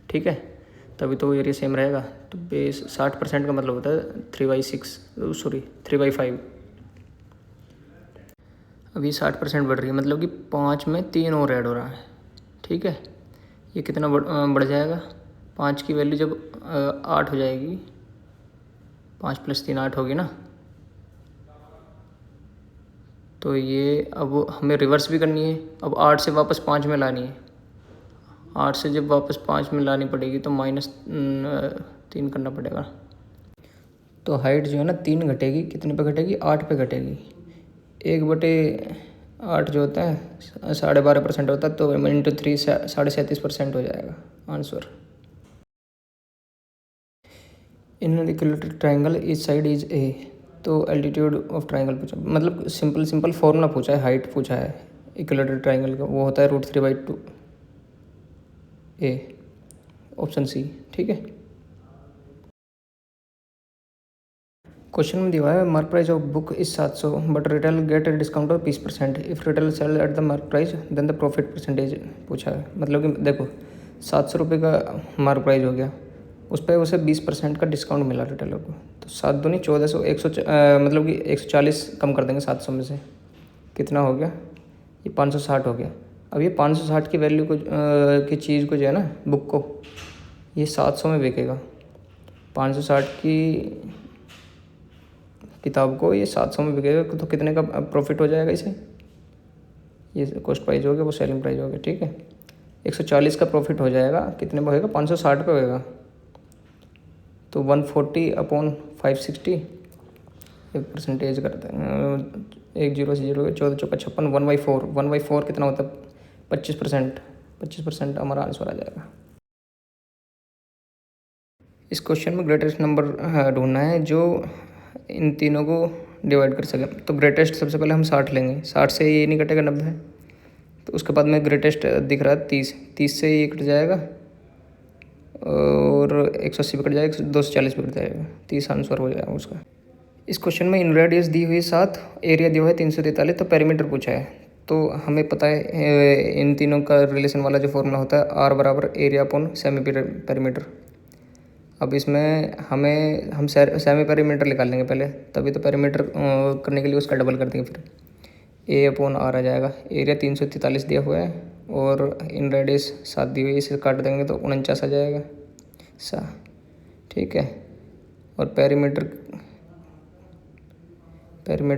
ठीक है, तभी तो एरिया सेम रहेगा। तो बेस 60% का मतलब होता है 3/5। अभी 60% बढ़ रही है, मतलब कि 5 में 3 और ऐड हो रहा है, ठीक है। ये कितना बढ़ जाएगा, 5 की वैल्यू जब 8 हो जाएगी, 5 + 3 8 होगी ना, तो ये अब हमें रिवर्स भी करनी है। अब 8 से वापस 5 में लानी है, 8 से जब वापस 5 में लानी पड़ेगी तो -3 करना पड़ेगा। तो हाइट जो है ना 3 घटेगी, कितने पे घटेगी, 8 पे घटेगी। 1/8 जो होता है 12.5% होता है, तो इंटू 3 37.5% हो जाएगा answer. In equilateral triangle each side is a, तो एल्टीट्यूड ऑफ ट्रायंगल पूछा, मतलब सिंपल फॉर्मूला पूछा है, हाइट पूछा है इक्विलेटरल ट्रायंगल का, वो होता है √3/2 ए, ऑप्शन सी, ठीक है। क्वेश्चन में दिया है mark price of book is 700 but retail get a discount of 20%, if retail sell at the mark price then the profit percentage पूछा है। मतलब कि देखो 700 रुपये का मार्क प्राइस हो गया, उस पर उसे 20% का डिस्काउंट मिला रिटेलर को, तो 7 दूनी 1400, मतलब कि 140 कम कर देंगे 700 में से, कितना हो गया, ये 560 हो गया। अब ये 560 की वैल्यू को की चीज़ को जो है ना, बुक को, ये 700 में बिकेगा। 560 की किताब को ये 700 में बिकेगा, तो कितने का प्रॉफिट हो जाएगा इसे, ये कॉस्ट प्राइस हो गया, वो सेलिंग प्राइस हो गया, ठीक है। 140 का प्रॉफिट हो जाएगा, कितने पे होएगा, 560 पे होएगा, तो 140/560 एक परसेंटेज करते हैं, 1 0 से 0 14 चौका 56, 1/4 कितना होता है, 25%, 25% हमारा आंसर आ जाएगा। इस क्वेश्चन में ग्रेटेस्ट नंबर ढूंढना है जो इन तीनों को डिवाइड कर सके। तो ग्रेटेस्ट सबसे पहले हम 60 लेंगे, 60 से ये नहीं कटेगा 90, तो उसके बाद में ग्रेटेस्ट दिख रहा है 30 से ये कट जाएगा और 180 पे कट जाएगा, 240 पे कट जाएगा, 30 आंसर हो जाएगा उसका। इस क्वेश्चन में इन रेडियस दी हुई 7, एरिया दिया हुआ है 343, तो पेरीमीटर पूछा है। तो हमें पता है इन तीनों का रिलेशन वाला जो फॉर्मूला होता है R = area upon semi perimeter. अब इसमें हम सेमी पेरीमीटर निकाल लेंगे पहले, तभी तो पेरीमीटर करने के लिए उसका डबल कर देंगे, फिर A/R आ जाएगा। एरिया 343 दिया हुआ है और इन रेडियस 7 दी हुई है, इसे काट देंगे तो 49 आ जाएगा, ठीक है। और पेरीमीटर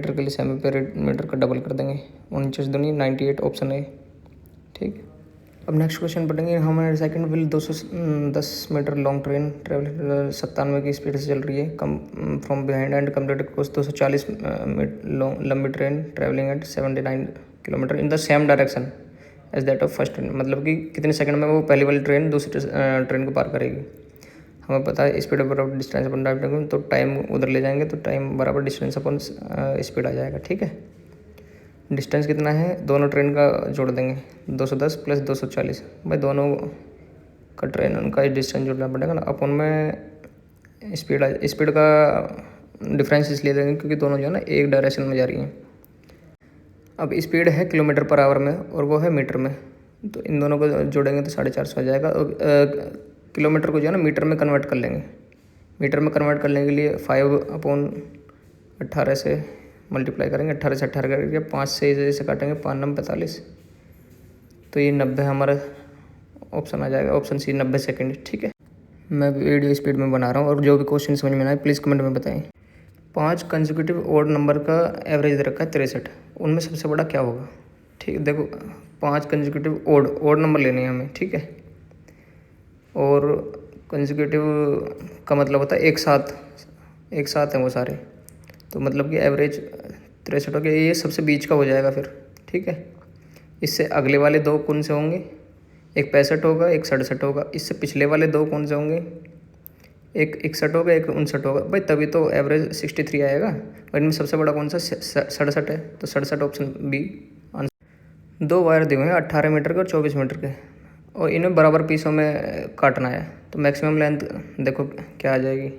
के लिए सेमी पेरीमीटर का डबल कर देंगे, 49 दूनी 98, ऑप्शन है, ठीक। अब नेक्स्ट क्वेश्चन पढ़ेंगे। हमारे second wheel 210 meter long train travel 97 की स्पीड से चल रही है, come from behind and completed course 240 लंबी train travelling at 79 kilometre in the same direction as that of first train, मतलब कि कितने सेकंड में वो पहली वाली ट्रेन दूसरी ट्रेन को पार करेगी। हमें पता है स्पीड बराबर डिस्टेंस अपन टाइम, तो टाइम उधर ले जाएंगे तो टाइम बराबर डिस्टेंस अपन स्पीड आ जाएगा, ठीक है। डिस्टेंस कितना है, दोनों ट्रेन का जोड़ देंगे, 210 + 240, भाई दोनों का ट्रेन उनका डिस्टेंस जोड़ना पड़ेगा ना, अपन में स्पीड का डिफरेंस इसलिए देंगे क्योंकि दोनों जो है ना एक डायरेक्शन में जा रही हैं। अब स्पीड है km/h में और वो है मीटर में, तो इन दोनों को जोड़ेंगे तो 450 हो जाएगा। किलोमीटर को जो है ना मीटर में कन्वर्ट कर लेंगे, मीटर में कन्वर्ट करने के लिए 5/18 से मल्टीप्लाई करेंगे, 18 से 18 करके 5 से जैसे काटेंगे, 5 9 45, तो ये 90 हमारा ऑप्शन आ जाएगा, ऑप्शन सी 90 सेकंड, ठीक है। मैं वीडियो स्पीड में बना रहा हूँ और जो भी क्वेश्चन समझ में आए प्लीज़ कमेंट में बताएं। 5 कंसेक्यूटिव ओड नंबर का एवरेज दे रखा है 63, उनमें सबसे बड़ा क्या होगा, ठीक है। देखो 5 कंसेक्यूटिव ओड नंबर लेने हैं हमें, ठीक है, और कंसेक्यूटिव का मतलब होता है एक साथ हैं वो सारे, तो मतलब कि एवरेज 63 हो गया, ये सबसे बीच का हो जाएगा फिर, ठीक है। इससे अगले वाले 2 कौन से होंगे, एक 65 होगा, एक 67 होगा। इससे पिछले वाले 2 कौन से होंगे, एक 61 होगा, एक 59 होगा, भाई तभी तो एवरेज 63 आएगा। और इनमें सबसे बड़ा कौन सा 67 है, तो 67 ऑप्शन बी आंसर। 2 वायर दिए हुए हैं 18 मीटर के और 24 मीटर के, और इन्हें बराबर पीसों में काटना है। तो मैक्सिमम लेंथ देखो क्या आ जाएगी,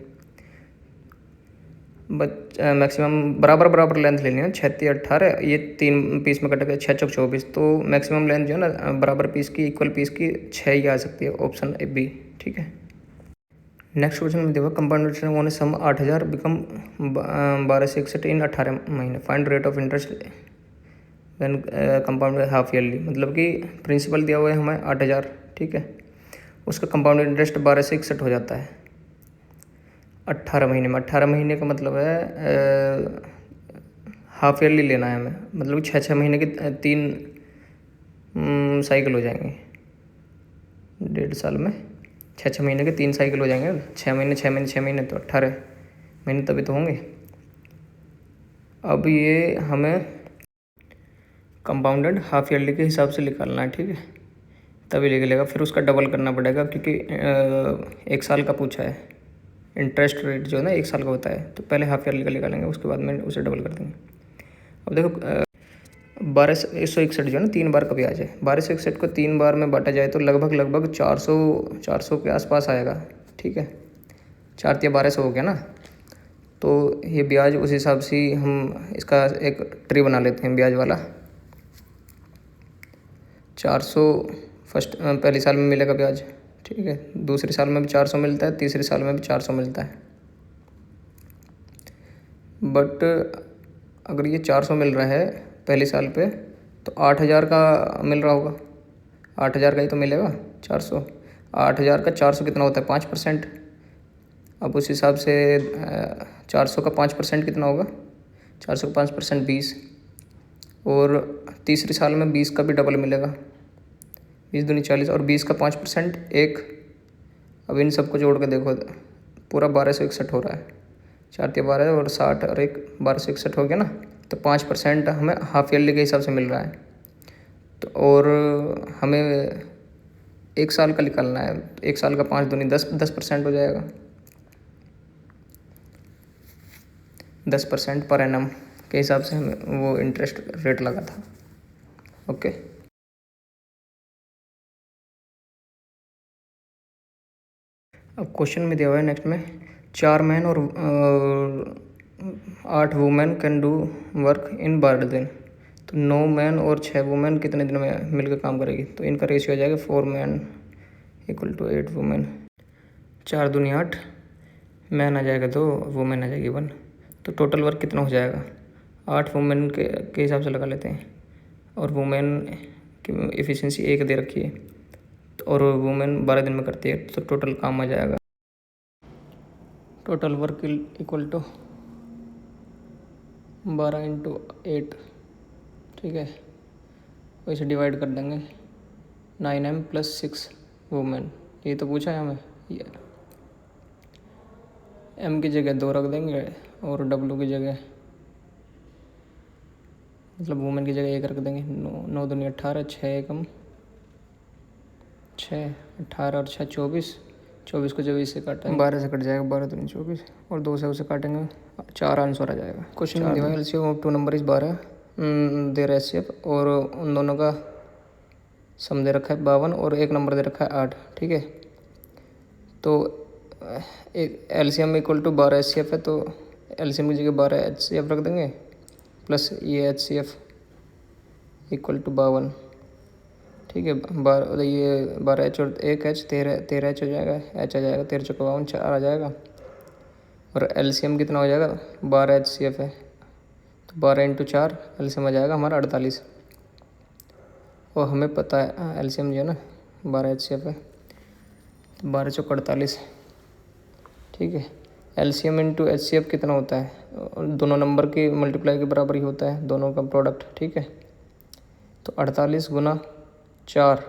मैक्सिमम बराबर लेंथ लेनी है। 36 18 ये 3 पीस में कट गया, 6 चौक 24। तो मैक्सिमम लेंथ जो है ना बराबर पीस की, इक्वल पीस की 6 ही आ सकती है, ऑप्शन बी। ठीक है। नेक्स्ट क्वेश्चन में देखो कंपाउंड इंटरेस्ट ओन सम 8000 बिकम 1261 इन 18 महीने, find rate of interest when compound half yearly. मतलब कि प्रिंसिपल दिया हुआ है हमें 8000, ठीक है, उसका कंपाउंड इंटरेस्ट 12 से 61 हो जाता है 18 महीने में। 18 महीने का मतलब है हाफ ईयरली लेना है हमें, मतलब 6 महीने के 3 साइकिल हो जाएंगे, 1.5 साल में 6 महीने के 3 साइकिल हो जाएंगे। 6 महीने 6 महीने 6 महीने तो 18 महीने तभी तो होंगे। अब ये हमें कंपाउंडेड हाफ ईयरली के हिसाब से निकालना है, ठीक है, तभी निकलेगा। फिर उसका डबल करना पड़ेगा क्योंकि 1 साल का पूछा है, इंटरेस्ट रेट जो है ना 1 साल का होता है। तो पहले हाफ ईयरली का निकालेंगे, उसके बाद में उसे डबल कर देंगे। अब देखो 1261 जो है ना 3 बार का ब्याज है, 1261 को 3 बार में बांटा जाए तो लगभग 400 के आसपास आएगा, ठीक है। 4 या 1200 हो गया ना। तो ये ब्याज उस हिसाब से हम इसका एक ट्री बना लेते हैं ब्याज वाला। 400 पहले साल में मिलेगा ब्याज, ठीक है, दूसरे साल में भी 400 मिलता है, तीसरे साल में भी 400 मिलता है। बट अगर ये 400 मिल रहा है पहले साल पे तो 8000 का मिल रहा होगा, 8000 का ही तो मिलेगा 400। 8000 का 400 कितना होता है 5%। अब उस हिसाब से 400 का 5% कितना होगा, 400 का 5% 20। और तीसरे साल में 20 का भी डबल मिलेगा, 20 दूनी 40 और 20 का 5% 1। अब इन सबको जोड़ के देखो पूरा 1261 हो रहा है, 4 या 12 और 60 और 1 1261 हो गया ना। तो 5% हमें हाफ ईयरली के हिसाब से मिल रहा है। तो और हमें 1 साल का निकालना है, 1 साल का 5 दूनी 10% हो जाएगा, 10% पर एनम के हिसाब से हमें वो इंटरेस्ट रेट लगा था। ओके। अब क्वेश्चन में दिया हुआ है नेक्स्ट में 4 मैन और 8 women can do work in 12 दिन। तो 9 मैन और 6 वुमेन कितने दिन में मिलकर काम करेगी। तो इनका रेशियो आ जाएगा 4 मैन इक्वल टू 8 वुमेन। 4 दूनी 8, मैन आ जाएगा 2, वुमेन आ जाएगी 1। तो टोटल वर्क कितना हो जाएगा, 8 वुमेन के हिसाब से लगा लेते हैं। और वुमेन की एफिशिएंसी 1 दे रखी है, और वुमेन 12 दिन में करती है। तो टोटल काम आ जाएगा, टोटल वर्क इक्वल टू 12 × 8, ठीक है, वैसे डिवाइड कर देंगे 9m + 6 वुमेन। ये तो पूछा है हमें, m की जगह 2 रख देंगे और w की जगह मतलब वुमेन की जगह 1 रख देंगे। 9 दूनी 18, 6 एकम 6, 18 और 6 24, 24 को 24 से काटेंगे 12 से कट जाएगा, 12 दूनी 24 और 2 से उसे काटेंगे 4 आंसर आ जाएगा। क्वेश्चन में दिया एलसीएम ऑफ 2 नंबर इस 12 दे रहा है एचसीएफ, और उन दोनों का सम दे रखा है 52 और एक नंबर दे रखा है 8, ठीक है। तो एक एलसीएम इक्वल टू 12 एचसीएफ है, तो एलसीएम की जगह 12 एचसीएफ रख देंगे प्लस ये एचसीएफ इक्वल टू 52, ठीक है। ये 12 एच और 1 एच 13 एच हो जाएगा, एच आ जाएगा 13 × 52 4 आ जाएगा। और एलसीएम कितना हो जाएगा 12 एचसीएफ है, तो 12 × 4 एलसीएम आ जाएगा हमारा 48। और हमें पता है एलसीएम जो है ना 12 एचसीएफ है, तो 12 × 48, ठीक है। एलसीएम × एचसीएफ कितना होता है, दोनों नंबर की मल्टीप्लाई के बराबर ही होता है दोनों का प्रोडक्ट, ठीक है। तो 48 × 4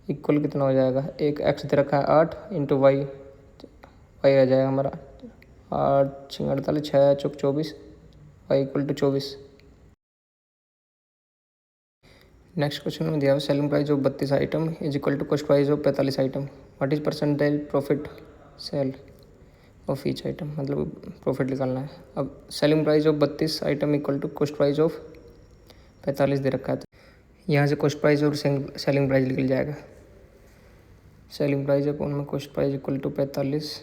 इक्वल कितना हो जाएगा, एक एक्स दे रखा है 8 × वाई, वाई आ जाएगा हमारा 8 × 48, 6 × 24, Y equal to 24। Next question में दिया हुआ selling price of 32 item is equal to cost price of 45 item, what is percentage profit sell of each item. मतलब प्रॉफिट निकालना है। अब selling price of 32 item equal to cost price of 45 दे रखा है। यहाँ से कॉस्ट प्राइस और सेलिंग प्राइस निकल जाएगा। सेलिंग प्राइस अपॉन में cost price equal to 45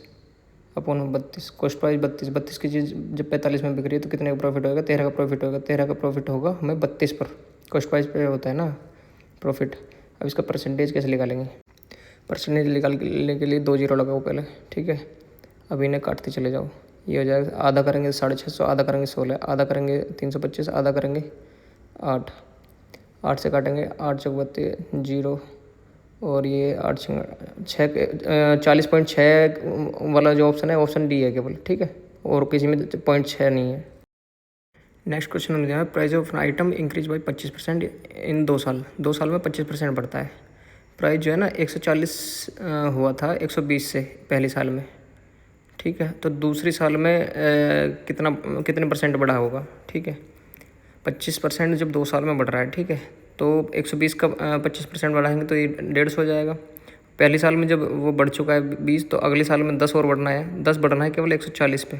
upon में 32। कॉस्ट प्राइस 32 की चीज़ जब 45 में बिक रही है तो कितने का प्रॉफिट होगा? 13 का प्रॉफिट होगा। 13 का प्रॉफिट होगा हमें 32 पर, कॉस्ट प्राइस पे होता है ना प्रॉफिट। अब इसका परसेंटेज कैसे निकालेंगे? परसेंटेज निकालने के लिए 2 जीरो लगाओ पहले, ठीक है। अब इन्हें काटते चले जाओ, ये हो जाएगा। आधा करेंगे 650, आधा करेंगे 16, आधा करेंगे 325, आधा करेंगे 8। 8 से काटेंगे 8 चौक 32 जीरो, और ये 8 6 40.6 वाला जो ऑप्शन है ऑप्शन डी है केवल, ठीक है, और किसी में 0.6 नहीं है। नेक्स्ट क्वेश्चन में दिया है price of item increase by 25% इन 2 साल। 2 साल में 25% बढ़ता है। प्राइस जो है ना 140 हुआ था 120 से पहले साल में, ठीक है। तो दूसरी साल में कितने परसेंट बढ़ा होगा? ठीक है, 25% जब 2 साल में बढ़ रहा है, ठीक है, तो 120 का 25% बढ़ाएंगे तो ये 150 हो जाएगा। पहले साल में जब वो बढ़ चुका है 20, तो अगले साल में 10 और बढ़ना है, 10 बढ़ना है केवल 140 पे।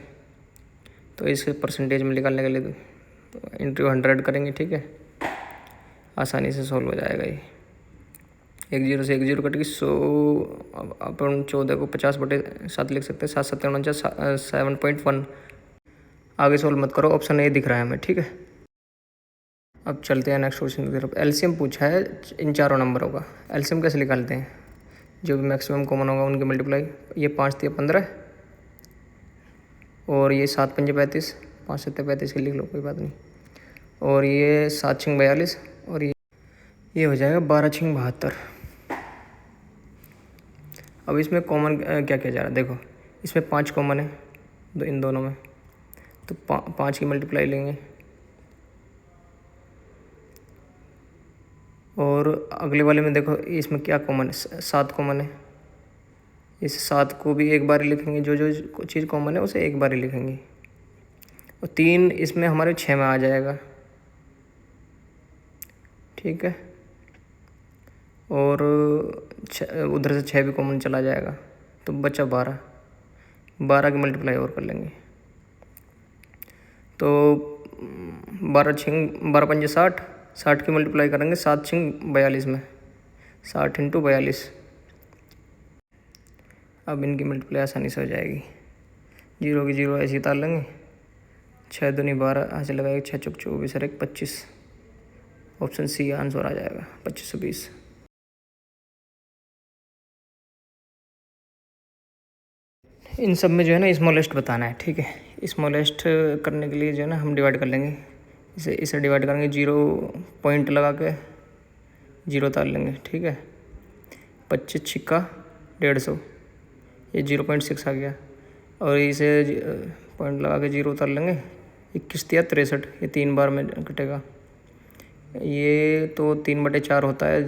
तो इसे परसेंटेज में निकालने के लिए इंटू 100 करेंगे, ठीक है, आसानी से सॉल्व हो जाएगा ये। 1 जीरो से 1 जीरो कट गई 100, अपन 14 को 50/7 लिख सकते हैं, 7 7 49 7.1। आगे सॉल्व मत करो, ऑप्शन ए दिख रहा है हमें, ठीक है। अब चलते हैं नेक्स्ट क्वेश्चन की तरफ। एलसीएम पूछा है इन चारों नंबरों का। एलसीएम कैसे निकालते हैं? जो भी मैक्सिमम कॉमन होगा उनके मल्टीप्लाई। ये 5 × 15 और ये 7 × 5 = 35, 5 × 7 = 35 के लिख लो, कोई बात नहीं। और ये 7 × 6 = 42 और ये हो जाएगा 12 × 6 = 72। अब इसमें कॉमन क्या किया जा रहा है? देखो इसमें 5 कॉमन है इन दोनों में, तो 5 की मल्टीप्लाई लेंगे। और अगले वाले में देखो इसमें क्या कॉमन है? 7 कॉमन है। इस 7 को भी एक बार ही लिखेंगे, जो चीज़ कॉमन है उसे एक बार ही लिखेंगे। और 3 इसमें हमारे 6 में आ जाएगा, ठीक है। और उधर से 6 भी कॉमन चला जाएगा, तो बचा 12। 12 की मल्टीप्लाई और कर लेंगे, तो 12 × 5 = 60। 60 की मल्टीप्लाई करेंगे 7 × 6 = 42 में, 60 × 42। अब इनकी मल्टीप्लाई आसानी से हो जाएगी। 0 की 0 ऐसे ही उतार लेंगे। 6 दूनी 12 ऐसे लगाएंगे, 6 चौक 24 और 1 25। ऑप्शन सी आंसर आ जाएगा 2520। इन सब में जो है ना स्मॉलेस्ट बताना है, ठीक है। स्मॉलेस्ट करने के लिए जो है ना हम डिवाइड कर लेंगे, इसे डिवाइड करेंगे, 0 पॉइंट लगा के 0 उतार लेंगे, ठीक है। 25 × 6 = 150, ये 0.6 आ गया। और इसे पॉइंट लगा के 0 उतार लेंगे। 21 × 3 = 63, ये 3 बार में कटेगा। ये तो 3/4 होता है,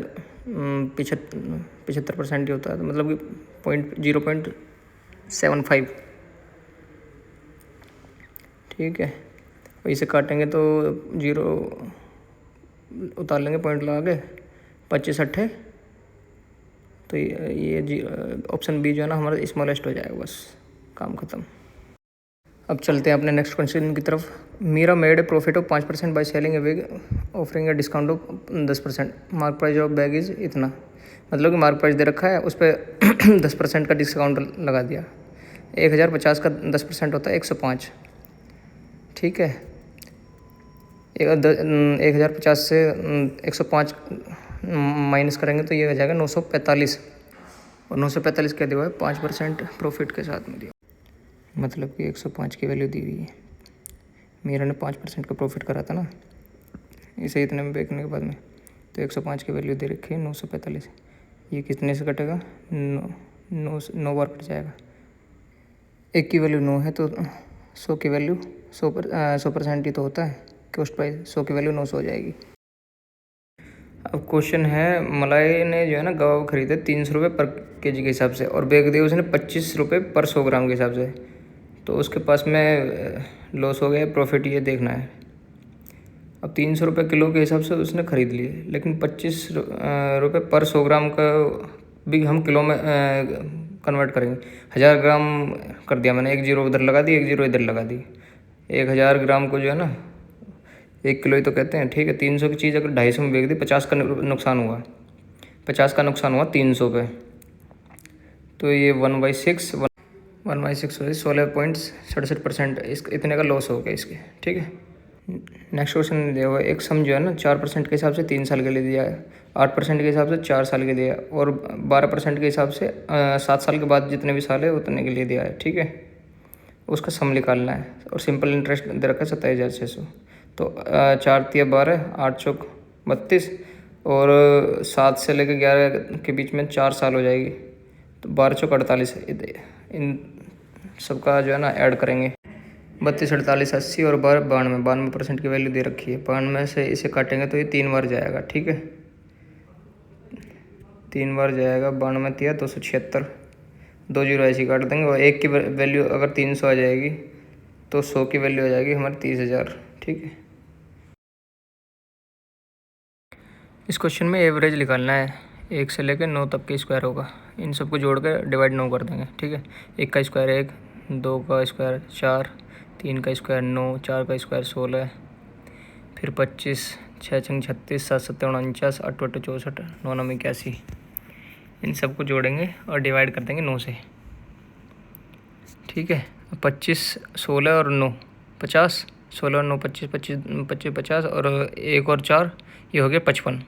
75% ही होता है, तो मतलब कि 0.75, ठीक है। और इसे काटेंगे तो 0 उतार लेंगे पॉइंट लगा के, 25 8, तो ये ऑप्शन बी जो है ना हमारा स्मॉलेस्ट हो जाएगा, बस काम ख़त्म। अब चलते हैं अपने नेक्स्ट क्वेश्चन की तरफ। Meera made a profit of 5% by selling a bag offering a discount of 10%। Mark price of bag is इतना, मतलब कि मार्क प्राइस दे रखा है, उस पर 10% का डिस्काउंट लगा दिया। 1050 का 10% होता है 105, ठीक है। 1050 से 105 माइनस करेंगे तो ये हो जाएगा 945, और 945 क्या दिया है? 5% प्रॉफिट के साथ में दिया, मतलब कि 105 की वैल्यू दी हुई है। मीरा ने 5% का प्रॉफिट करा था ना, इसे इतने में बेचने के बाद में, तो 105 की वैल्यू दे रखी है 945। ये कितने से कटेगा? 9 बार कट जाएगा। 1 की वैल्यू 9 है तो 100 की वैल्यू 100% ही तो होता है कॉस्ट प्राइस, 100 की वैल्यू 900 हो जाएगी। अब क्वेश्चन है, मलाई ने जो है ना गवाह खरीदे 300 रुपये पर केजी के हिसाब से और बेच दिए उसने 25 रुपये पर 100 ग्राम के हिसाब से, तो उसके पास में लॉस हो गया, प्रॉफिट ये देखना है। अब 300 रुपये किलो के हिसाब से उसने ख़रीद लिए, लेकिन 25 रुपये पर 100 ग्राम का भी हम किलो में कन्वर्ट करेंगे। 1000 ग्राम कर दिया मैंने, 1 जीरो उधर लगा दी, 1 जीरो इधर लगा दी। 1000 ग्राम को जो है ना 1 किलो ही तो कहते हैं, ठीक है। 300 की चीज़ अगर 250 में बेच दी, 50 का नुकसान हुआ, 50 का नुकसान हुआ 300 पे। तो ये 1/6 1/6 हुई 16.67%, इस इतने का लॉस हो गया इसके, ठीक है। नेक्स्ट क्वेश्चन दिया हुआ है, एक सम जो है ना 4% के हिसाब से 3 साल के लिए दिया है, 8% के हिसाब से 4 साल के दिया है, और 12% के हिसाब से 7 साल के बाद जितने भी साल है उतने के लिए दिया है, ठीक है। उसका सम निकालना है, और सिंपल इंटरेस्ट दे रखा है 27,600। तो 4 तिया 12, 8 चौक 32, और 7 से लेकर 11 के बीच में 4 साल हो जाएगी, तो 12 चौक 48। इन सबका जो है ना ऐड करेंगे, 32, 48, 80 और 12, 92, 92% की वैल्यू दे रखी है। 92 से इसे काटेंगे तो ये 3 बार जाएगा, ठीक है। 3 बार जाएगा, 92 तिया 276, 2 जीरो ऐसी काट देंगे, और 1 की वैल्यू अगर 300 आ जाएगी तो 100 की वैल्यू आ जाएगी हमारी 30,000, ठीक है। इस क्वेश्चन में एवरेज निकालना है, 1 से लेकर 9 तक के स्क्वायर होगा, इन सबको जोड़ कर डिवाइड 9 कर देंगे, ठीक है। 1 का स्क्वायर 1, 2 का स्क्वायर 4, 3 का स्क्वायर 9, 4 का स्क्वायर 16, फिर 25, 6 छंग 36, 7 7 49, 8 8 64, 9 9 81। इन सबको जोड़ेंगे और डिवाइड कर देंगे 9 से, ठीक है। 25, 16 और 9 50, 16 और 9 25, 25 25 50, और 1 और 4 ये हो गया 55,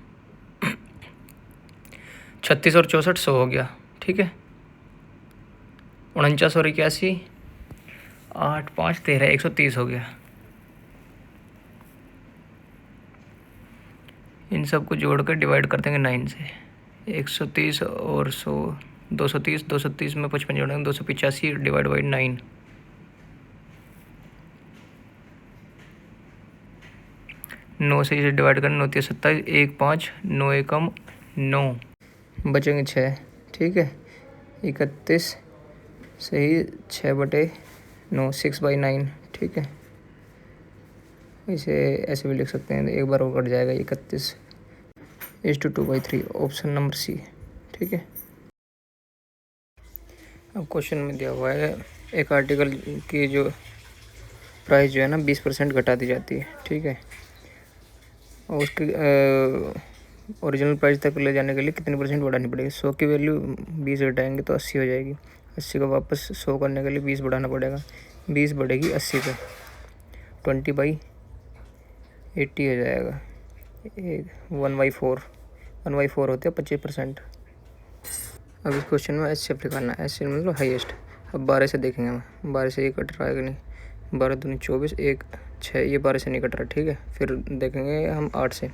36 और 64 100 हो गया, ठीक है। 49 और 81, 8 5 13, 130 हो गया। इन सबको जोड़कर डिवाइड कर देंगे 9 से, 130 और 100, 230, 230 में 55 जोड़ेंगे, 285 डिवाइड बाई 9, 9 से इसे डिवाइड करना, 9 3 27, 1 5, 9 एकम 9, बचेंगे 6, ठीक है। 31 सही 6/9, 6/9, ठीक है। इसे ऐसे भी लिख सकते हैं, एक बार और कट जाएगा, 31 is to 2/3, option number C, ठीक है। अब क्वेश्चन में दिया हुआ है, एक आर्टिकल की जो प्राइस जो है ना 20% घटा दी जाती है, ठीक है, और उसके ओरिजिनल प्राइस तक ले जाने के लिए कितने % बढ़ानी पड़ेगी। 100 की वैल्यू 20 घटाएंगे तो 80 हो जाएगी, 80 को वापस 100 करने के लिए 20 बढ़ाना पड़ेगा, 20 बढ़ेगी 80 पे, 20/80 हो जाएगा, 1/4, 1/4 होते हैं 25%। अब इस क्वेश्चन में HCF निकालना है, HCF मतलब हाईएस्ट। अब 12 से देखेंगे हम, 12 से ये कट रहा है कि नहीं, 12 दूनी 24, 1 6, ये 12 से नहीं कट रहा, ठीक है। फिर देखेंगे हम 8 से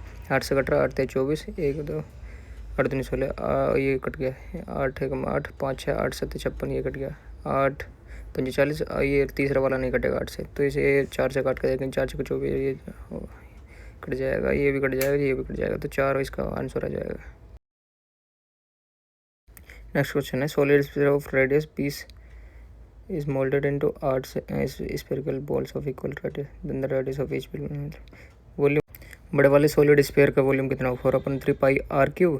कट रहा, 8 3 24, 1 2, 8 दूनी 16, ये कट गया, 8 1 8, 5 6 8 7 56, ये कट गया, 8 5 40, ये तीसरा वाला नहीं कटेगा 8 से, तो इसे 4 से काट कर देखेंगे, 4 6 24, ये कट जाएगा, ये भी कट जाएगा, ये भी कट जाएगा, तो 4 इसका आंसर आ जाएगा। नेक्स्ट क्वेश्चन है, solid sphere of radius piece is molded into आठ spherical balls of equal radius, then the radius of each volume. बड़े वाले सॉलिड स्फीयर का वॉल्यूम कितना होगा, 4/3πr³,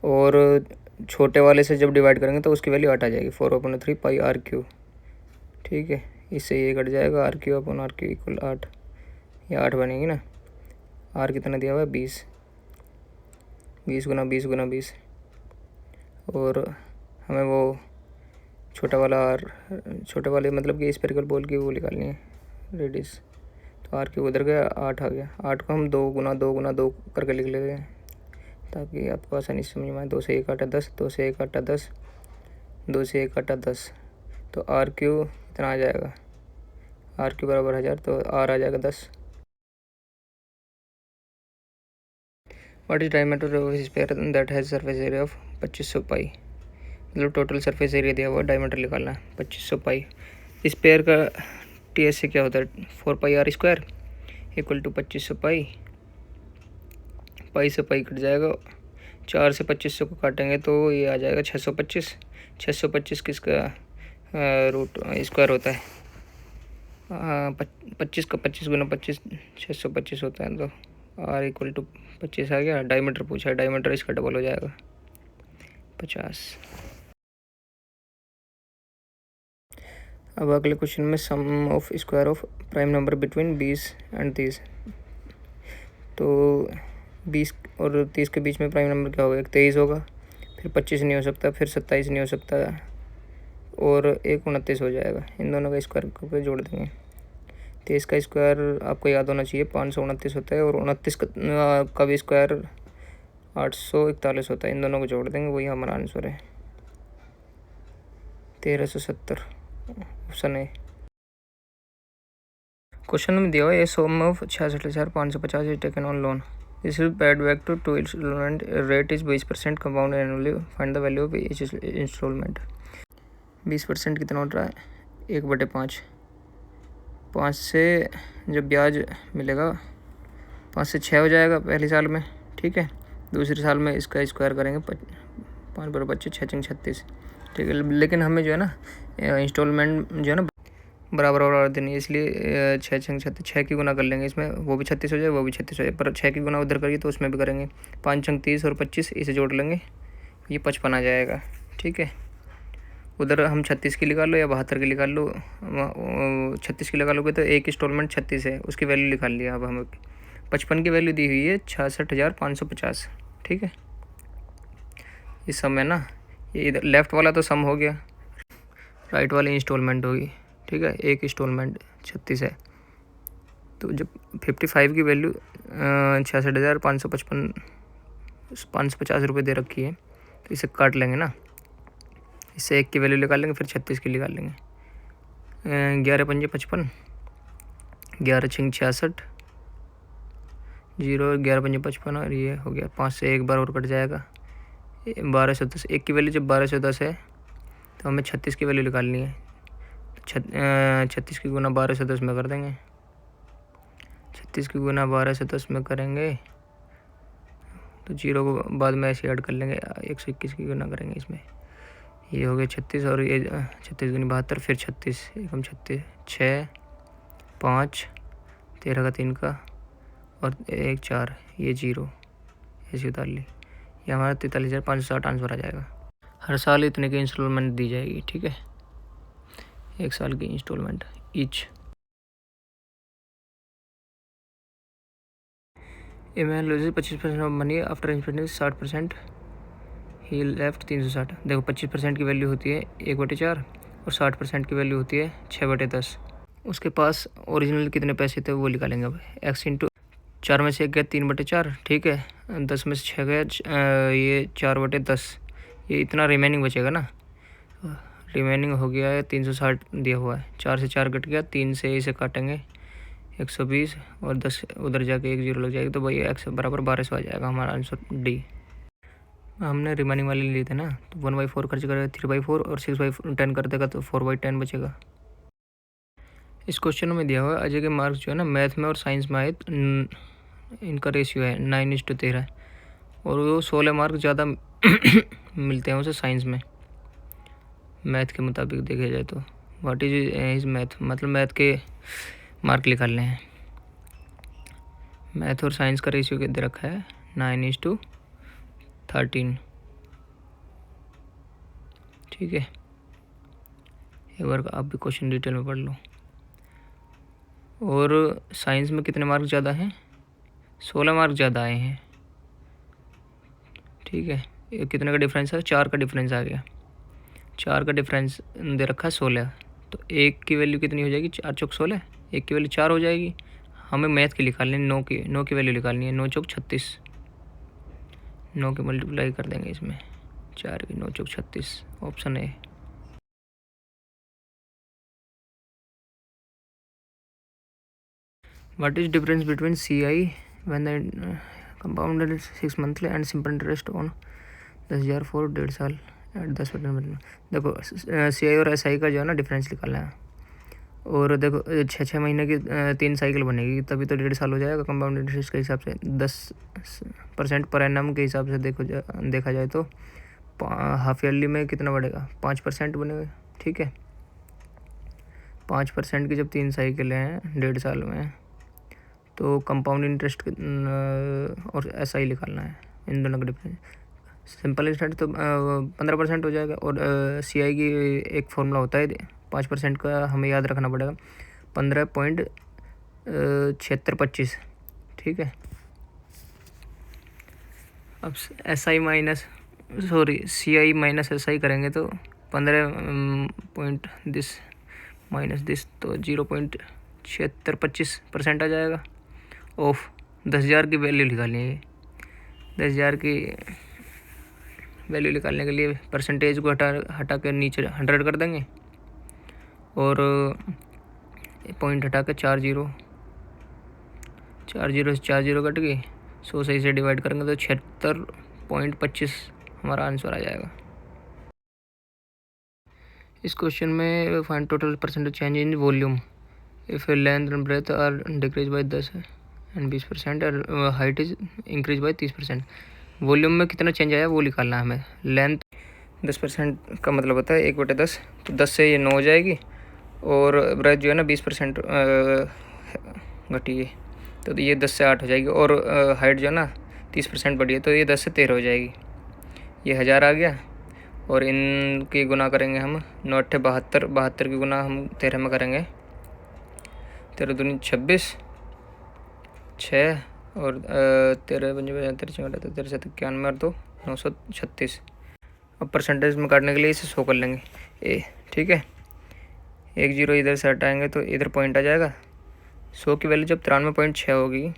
और छोटे वाले से जब डिवाइड करेंगे तो उसकी वैल्यू 8 आ जाएगी, 4/3πr³, ठीक है। इससे ये कट जाएगा, r³ इक्वल 8, ये 8 बनेगी ना। r कितना दिया हुआ है 20, 20 गुना 20 गुना 20, और हमें वो छोटा वाले मतलब कि स्फेरिकल बॉल की वो निकालनी है रेडियस, तो r³ उधर गया, 8 आ गया, 8 को हम 2 गुना 2 गुना 2 करके लिख लेते हैं ताकि आपको आसानी से समझ में आए। 2 से 1 8 10, 2 से 1 8 10, 2 से 1 8 10, तो r³ कितना आ जाएगा, r³ बराबर 1000, तो r आ जाएगा 10। What is diameter of sphere that has surface area of 2500 पाई, मतलब टोटल सरफेस एरिया दिया हुआ, डायमीटर निकालना है 2500 पाई। इस पेयर का टीएस से क्या होता है, 4πr² इक्वल टू 2500 पाई, पाई से पाई कट जाएगा, 4 से 2500 को काटेंगे तो ये आ जाएगा 625, 625 किसका रूट स्क्वायर होता है, 25 का 25 गुना 25 625 होता है, तो r इक्वल टू 25 आ गया। डायमीटर पूछा है, डायमीटर इसका डबल हो जाएगा 50। अब अगले क्वेश्चन में sum of square of prime number between 20 and 30 तो 20 और 30 के बीच में प्राइम नंबर क्या होगा? एक 23 होगा, फिर 25 नहीं हो सकता, फिर 27 नहीं हो सकता, और एक 29 हो जाएगा। इन दोनों का स्क्वायर करके जोड़ देंगे। 23 का स्क्वायर आपको याद होना चाहिए 529 होता है, और 29 का भी स्क्वायर 841 होता है। इन दोनों को जोड़ देंगे, वही हमारा आंसर है 1370, ऑप्शन है। क्वेश्चन में दिया हुआ है sum of 66,550 is taken on loan, this is paid back to 2 installment, rate is 20% compound annually, find the value of each installment. 20% कितना हो रहा है? 1/5। 5 से जब ब्याज मिलेगा 5 से 6 हो जाएगा पहले साल में, ठीक है। दूसरे साल में इसका स्क्वायर करेंगे 5/25, 6 36, ठीक है। लेकिन हमें जो है ना इंस्टॉलमेंट जो है ना बराबर देनी है, इसलिए 6 36, 6 की गुना कर लेंगे इसमें, वो भी 36 हो जाए, वो भी 36 हो जाए, पर 6 की गुना उधर करिए तो उसमें भी करेंगे। 5 30 और 25 इसे जोड़ लेंगे, ये 55 आ जाएगा, ठीक है। उधर हम 36 की निकाल लो या 72 की निकाल लो, 36 की लगा लोगे तो एक इंस्टॉलमेंट 36 है, उसकी वैल्यू निकाल लिया। अब हमें 55 की वैल्यू दी हुई है 66,550, ठीक है। ये सम है ना, ये इधर लेफ्ट वाला तो सम हो गया, राइट वाली इंस्टॉलमेंट होगी, ठीक है। एक इंस्टॉलमेंट 36 है, तो जब 55 की वैल्यू 66,550 रुपये दे रखी है, तो इसे काट लेंगे ना, इससे एक की वैल्यू निकाल लेंगे, फिर 36 की निकाल लेंगे। 11 पंजे 55, 11 छिंग 66, 0, 11 पंजे 55, और ये हो गया 5 से एक बार और कट जाएगा। 1210, एक की वैल्यू जब 1210 है तो हमें 36 की वैल्यू निकालनी है। 36 की गुना 1210 में कर देंगे, 36 की गुना 1210 में करेंगे तो 0 को बाद में ऐसे ऐड कर लेंगे, 121 की गुना करेंगे इसमें, ये हो गया 36, और ये 36 गुनी 72, फिर 36 एकम 36, 6 5 13 का 3 का और 1 4, ये 0 ऐसे उतार ली, ये हमारा 43,560 आंसर आ जाएगा। हर साल इतने की इंस्टॉलमेंट दी जाएगी, ठीक है, 1 साल की installment each. A man loses 25% of money after spending 60%, he left 360। देखो 25% की वैल्यू होती है 1/4 और 60% की वैल्यू होती है 6/10। उसके पास ओरिजिनल कितने पैसे थे वो निकालेंगे। अब x इंटू 4 में से 1 गया 3/4, ठीक है। 10 में से 6 गया ये 4/10, ये इतना रिमेनिंग बचेगा ना, रिमेनिंग हो गया है 360 दिया हुआ है, 4 से 4 कट गया, 3 से इसे काटेंगे 120, और 10 उधर जाके 1 0 लग जाएगी, तो भाई x बराबर 1200 आ जाएगा हमारा आंसर डी। हमने रिमेनिंग वाले लिए थे ना, तो 1/4 खर्च करेगा 3/4, और 6/10 कर देगा तो 4/10 बचेगा। इस क्वेश्चन में दिया हुआ है अजय के मार्क्स जो है ना मैथ में और साइंस में आए, इनका रेशियो है 9:13, और वो 16 मार्क ज़्यादा मिलते हैं उसे साइंस में, मैथ के मुताबिक देखा जाए तो। व्हाट इज हिज मैथ, मतलब मैथ के मार्क निकालने हैं। मैथ और साइंस का रेशियो दे रखा है 9:13, ठीक है। एक बार आप भी क्वेश्चन डिटेल में पढ़ लो। और साइंस में कितने मार्क ज़्यादा हैं? 16 मार्क ज़्यादा आए हैं, ठीक है। ये कितने का डिफरेंस है? 4 का डिफरेंस आ गया, 4 का डिफरेंस दे रखा है 16, तो एक की वैल्यू कितनी हो जाएगी? 4 चौक 16, एक की वैल्यू 4 हो जाएगी। हमें मैथ की निकालनी है, 9 की वैल्यू निकालनी है, 9 चौक 36, 9 की मल्टीप्लाई कर देंगे इसमें, 4 की 9 चौक 36, ऑप्शन है। What is difference between CI when the compounded 6 monthly and simple interest on 10,000 for 1.5 साल एट 10%? देखो CI और SI का जो है ना डिफरेंस निकालना है, और देखो 6 महीने की 3 साइकिल बनेगी, तभी तो 1.5 साल हो जाएगा। कंपाउंड इंटरेस्ट के हिसाब से 10% पर एनम के हिसाब से देखा जाए तो हाफ ईयरली में कितना बढ़ेगा? 5% बनेगा, ठीक है। 5% की जब 3 साइकिल हैं 1.5 साल में, तो कंपाउंड इंटरेस्ट और SI निकालना है, इन दोनों का डिफरेंस। सिंपल इंटरेस्ट तो 15% हो जाएगा, और CI की एक फॉर्मूला होता है 5% का, हमें याद रखना पड़ेगा 15.7625, ठीक है। अब CI माइनस SI करेंगे तो 15 पॉइंट दिस माइनस दिस तो 0.7625% आ जाएगा। ऑफ 10,000 की वैल्यू निकालनी है। 10,000 की वैल्यू निकालने के लिए परसेंटेज को हटा कर नीचे 100 कर देंगे और पॉइंट हटा कर 40 से 40 कट गई। 100 से इसे डिवाइड करेंगे तो 76.25 हमारा आंसर आ जाएगा। इस क्वेश्चन में find total percentage change in volume if length and breadth are decrease by 10 and 20% और height is increase by 30%। Volume में कितना चेंज आया वो निकालना है हमें। लेंथ 10% का मतलब होता है 1/10, तो 10 से ये 9 हो जाएगी और ब्रेथ जो है ना 20% घटी है तो ये 10 से 8 हो जाएगी और हाइट जो है ना 30% बढ़ी है तो ये 10 से 13 हो जाएगी। ये 1000 आ गया और इनकी गुना करेंगे हम 9 8 72, 72 की गुना हम 13 में करेंगे। 13 दूनी 26, 6 और 13 पंजे 13 से 91 और 2 936। अब परसेंटेज में काटने के लिए इसे 100 कर लेंगे ठीक है। 1 0 इधर से हटाएंगे तो इधर पॉइंट आ जाएगा। 100 की वैल्यू जब 93.6 होगी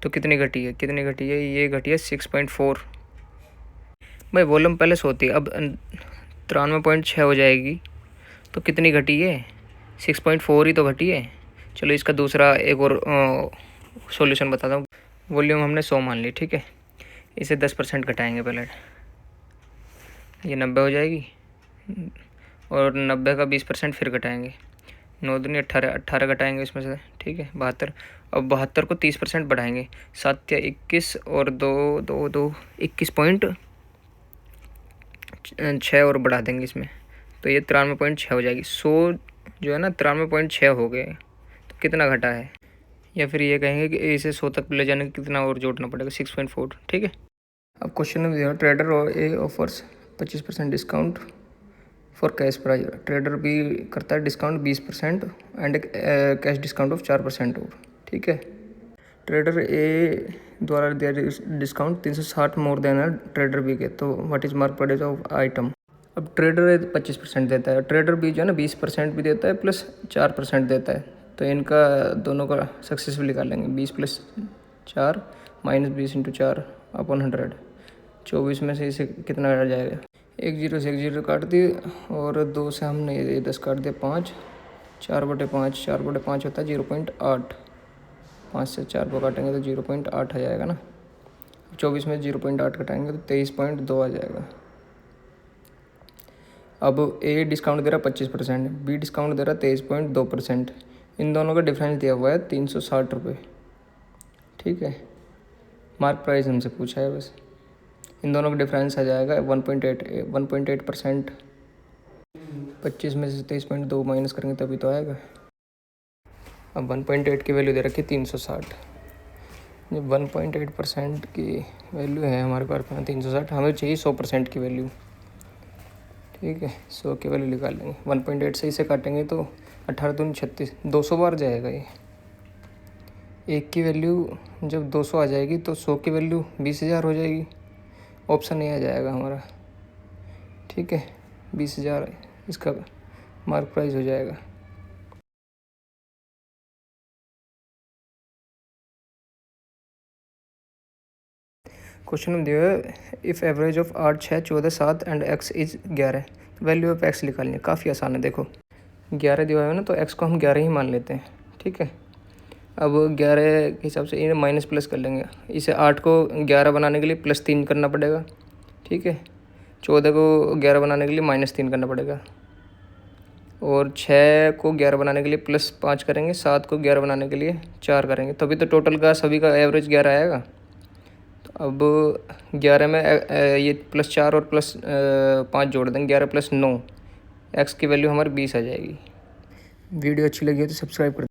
तो कितनी घटी है ये घटी है 6.4। भाई वॉल्यूम पहले 100 थी, अब 93.6 हो जाएगी तो कितनी घटी है 6.4 ही तो घटी है। चलो इसका दूसरा एक और सॉल्यूशन बताता हूँ। वॉल्यूम हमने 100 मान ली ठीक है, इसे 10% घटाएंगे पहले, ये 90 हो जाएगी और 90 का 20% फिर घटाएंगे। 9 दूनी 18, 18 घटाएंगे इसमें से ठीक है 72। अब 72 को 30% बढ़ाएंगे, 7 या 21 और 2 2 2 21.6 और बढ़ा देंगे इसमें तो ये 93.6 हो जाएगी। 100 जो है ना 93.6 हो गए तो कितना घटा है, या फिर ये कहेंगे कि इसे 100 तक ले जाने के कितना और जोड़ना पड़ेगा 6.4 ठीक है। अब क्वेश्चन में दिया ट्रेडर और A offers 25% discount for cash price. Trader भी करता है discount 20% and cash discount of 4% और ठीक है। ट्रेडर ए द्वारा दिया डिस्काउंट 360 मोर देन है ट्रेडर बी के, तो what is mark price of item. अब ट्रेडर 25% देता है, ट्रेडर बी जो है ना 20% भी देता है प्लस 4% देता है, तो इनका दोनों का सक्सेसफुल निकाल लेंगे। 20 + 4 - 20 × 4 अपॉन 100। 24 में से इसे कितना आ जाएगा। 1 0 से 1 0 काट दिए और 2 से हमने ये 10 काट दिया 5, 4/5, 4/5 होता है 0.8। 5 से 4 को काटेंगे तो 0.8 आ जाएगा ना। 24 में 0.8 कटाएंगे तो 23.2 आ जाएगा। अब ए डिस्काउंट दे रहा 25%, बी डिस्काउंट दे रहा 23.2%। इन दोनों का डिफरेंस दिया हुआ है 360 रुपये ठीक है। मार्क प्राइस हमसे पूछा है बस। इन दोनों का डिफरेंस आ जाएगा 1.8%। 25 में से 23.2 माइनस करेंगे तभी तो आएगा। अब 1.8 की वैल्यू दे रखी 360। जब 1.8% की वैल्यू है हमारे पास 360, हमें चाहिए 100% की वैल्यू ठीक है। 100 की वैल्यू निकाल लेंगे। 1.8 से इसे काटेंगे तो 18 दूनी 36, 200 बार जाएगा ये। 1 की वैल्यू जब 200 आ जाएगी तो 100 की वैल्यू 20,000 हो जाएगी। ऑप्शन ए आ जाएगा हमारा ठीक है। 20,000 इसका मार्क प्राइस हो जाएगा। क्वेश्चन में दिया है if average of 8 6 14 7 and x is 11, value of x निकालनी है। काफ़ी आसान है, देखो 11 दिया हुआ है ना तो x को हम 11 ही मान लेते हैं ठीक है। अब 11 के हिसाब से इन्हें माइनस प्लस कर लेंगे। इसे 8 को 11 बनाने के लिए +3 करना पड़ेगा ठीक है। 14 को 11 बनाने के लिए -3 करना पड़ेगा और 6 को 11 बनाने के लिए +5 करेंगे। 7 को 11 बनाने के लिए 4 करेंगे, तभी तो टोटल का सभी का एवरेज 11 आएगा। तो अब 11 में ये +4 और +5 जोड़ देंगे, 11 + 9, x की वैल्यू हमारी 20 आ जाएगी। वीडियो अच्छी लगी है तो सब्सक्राइब कर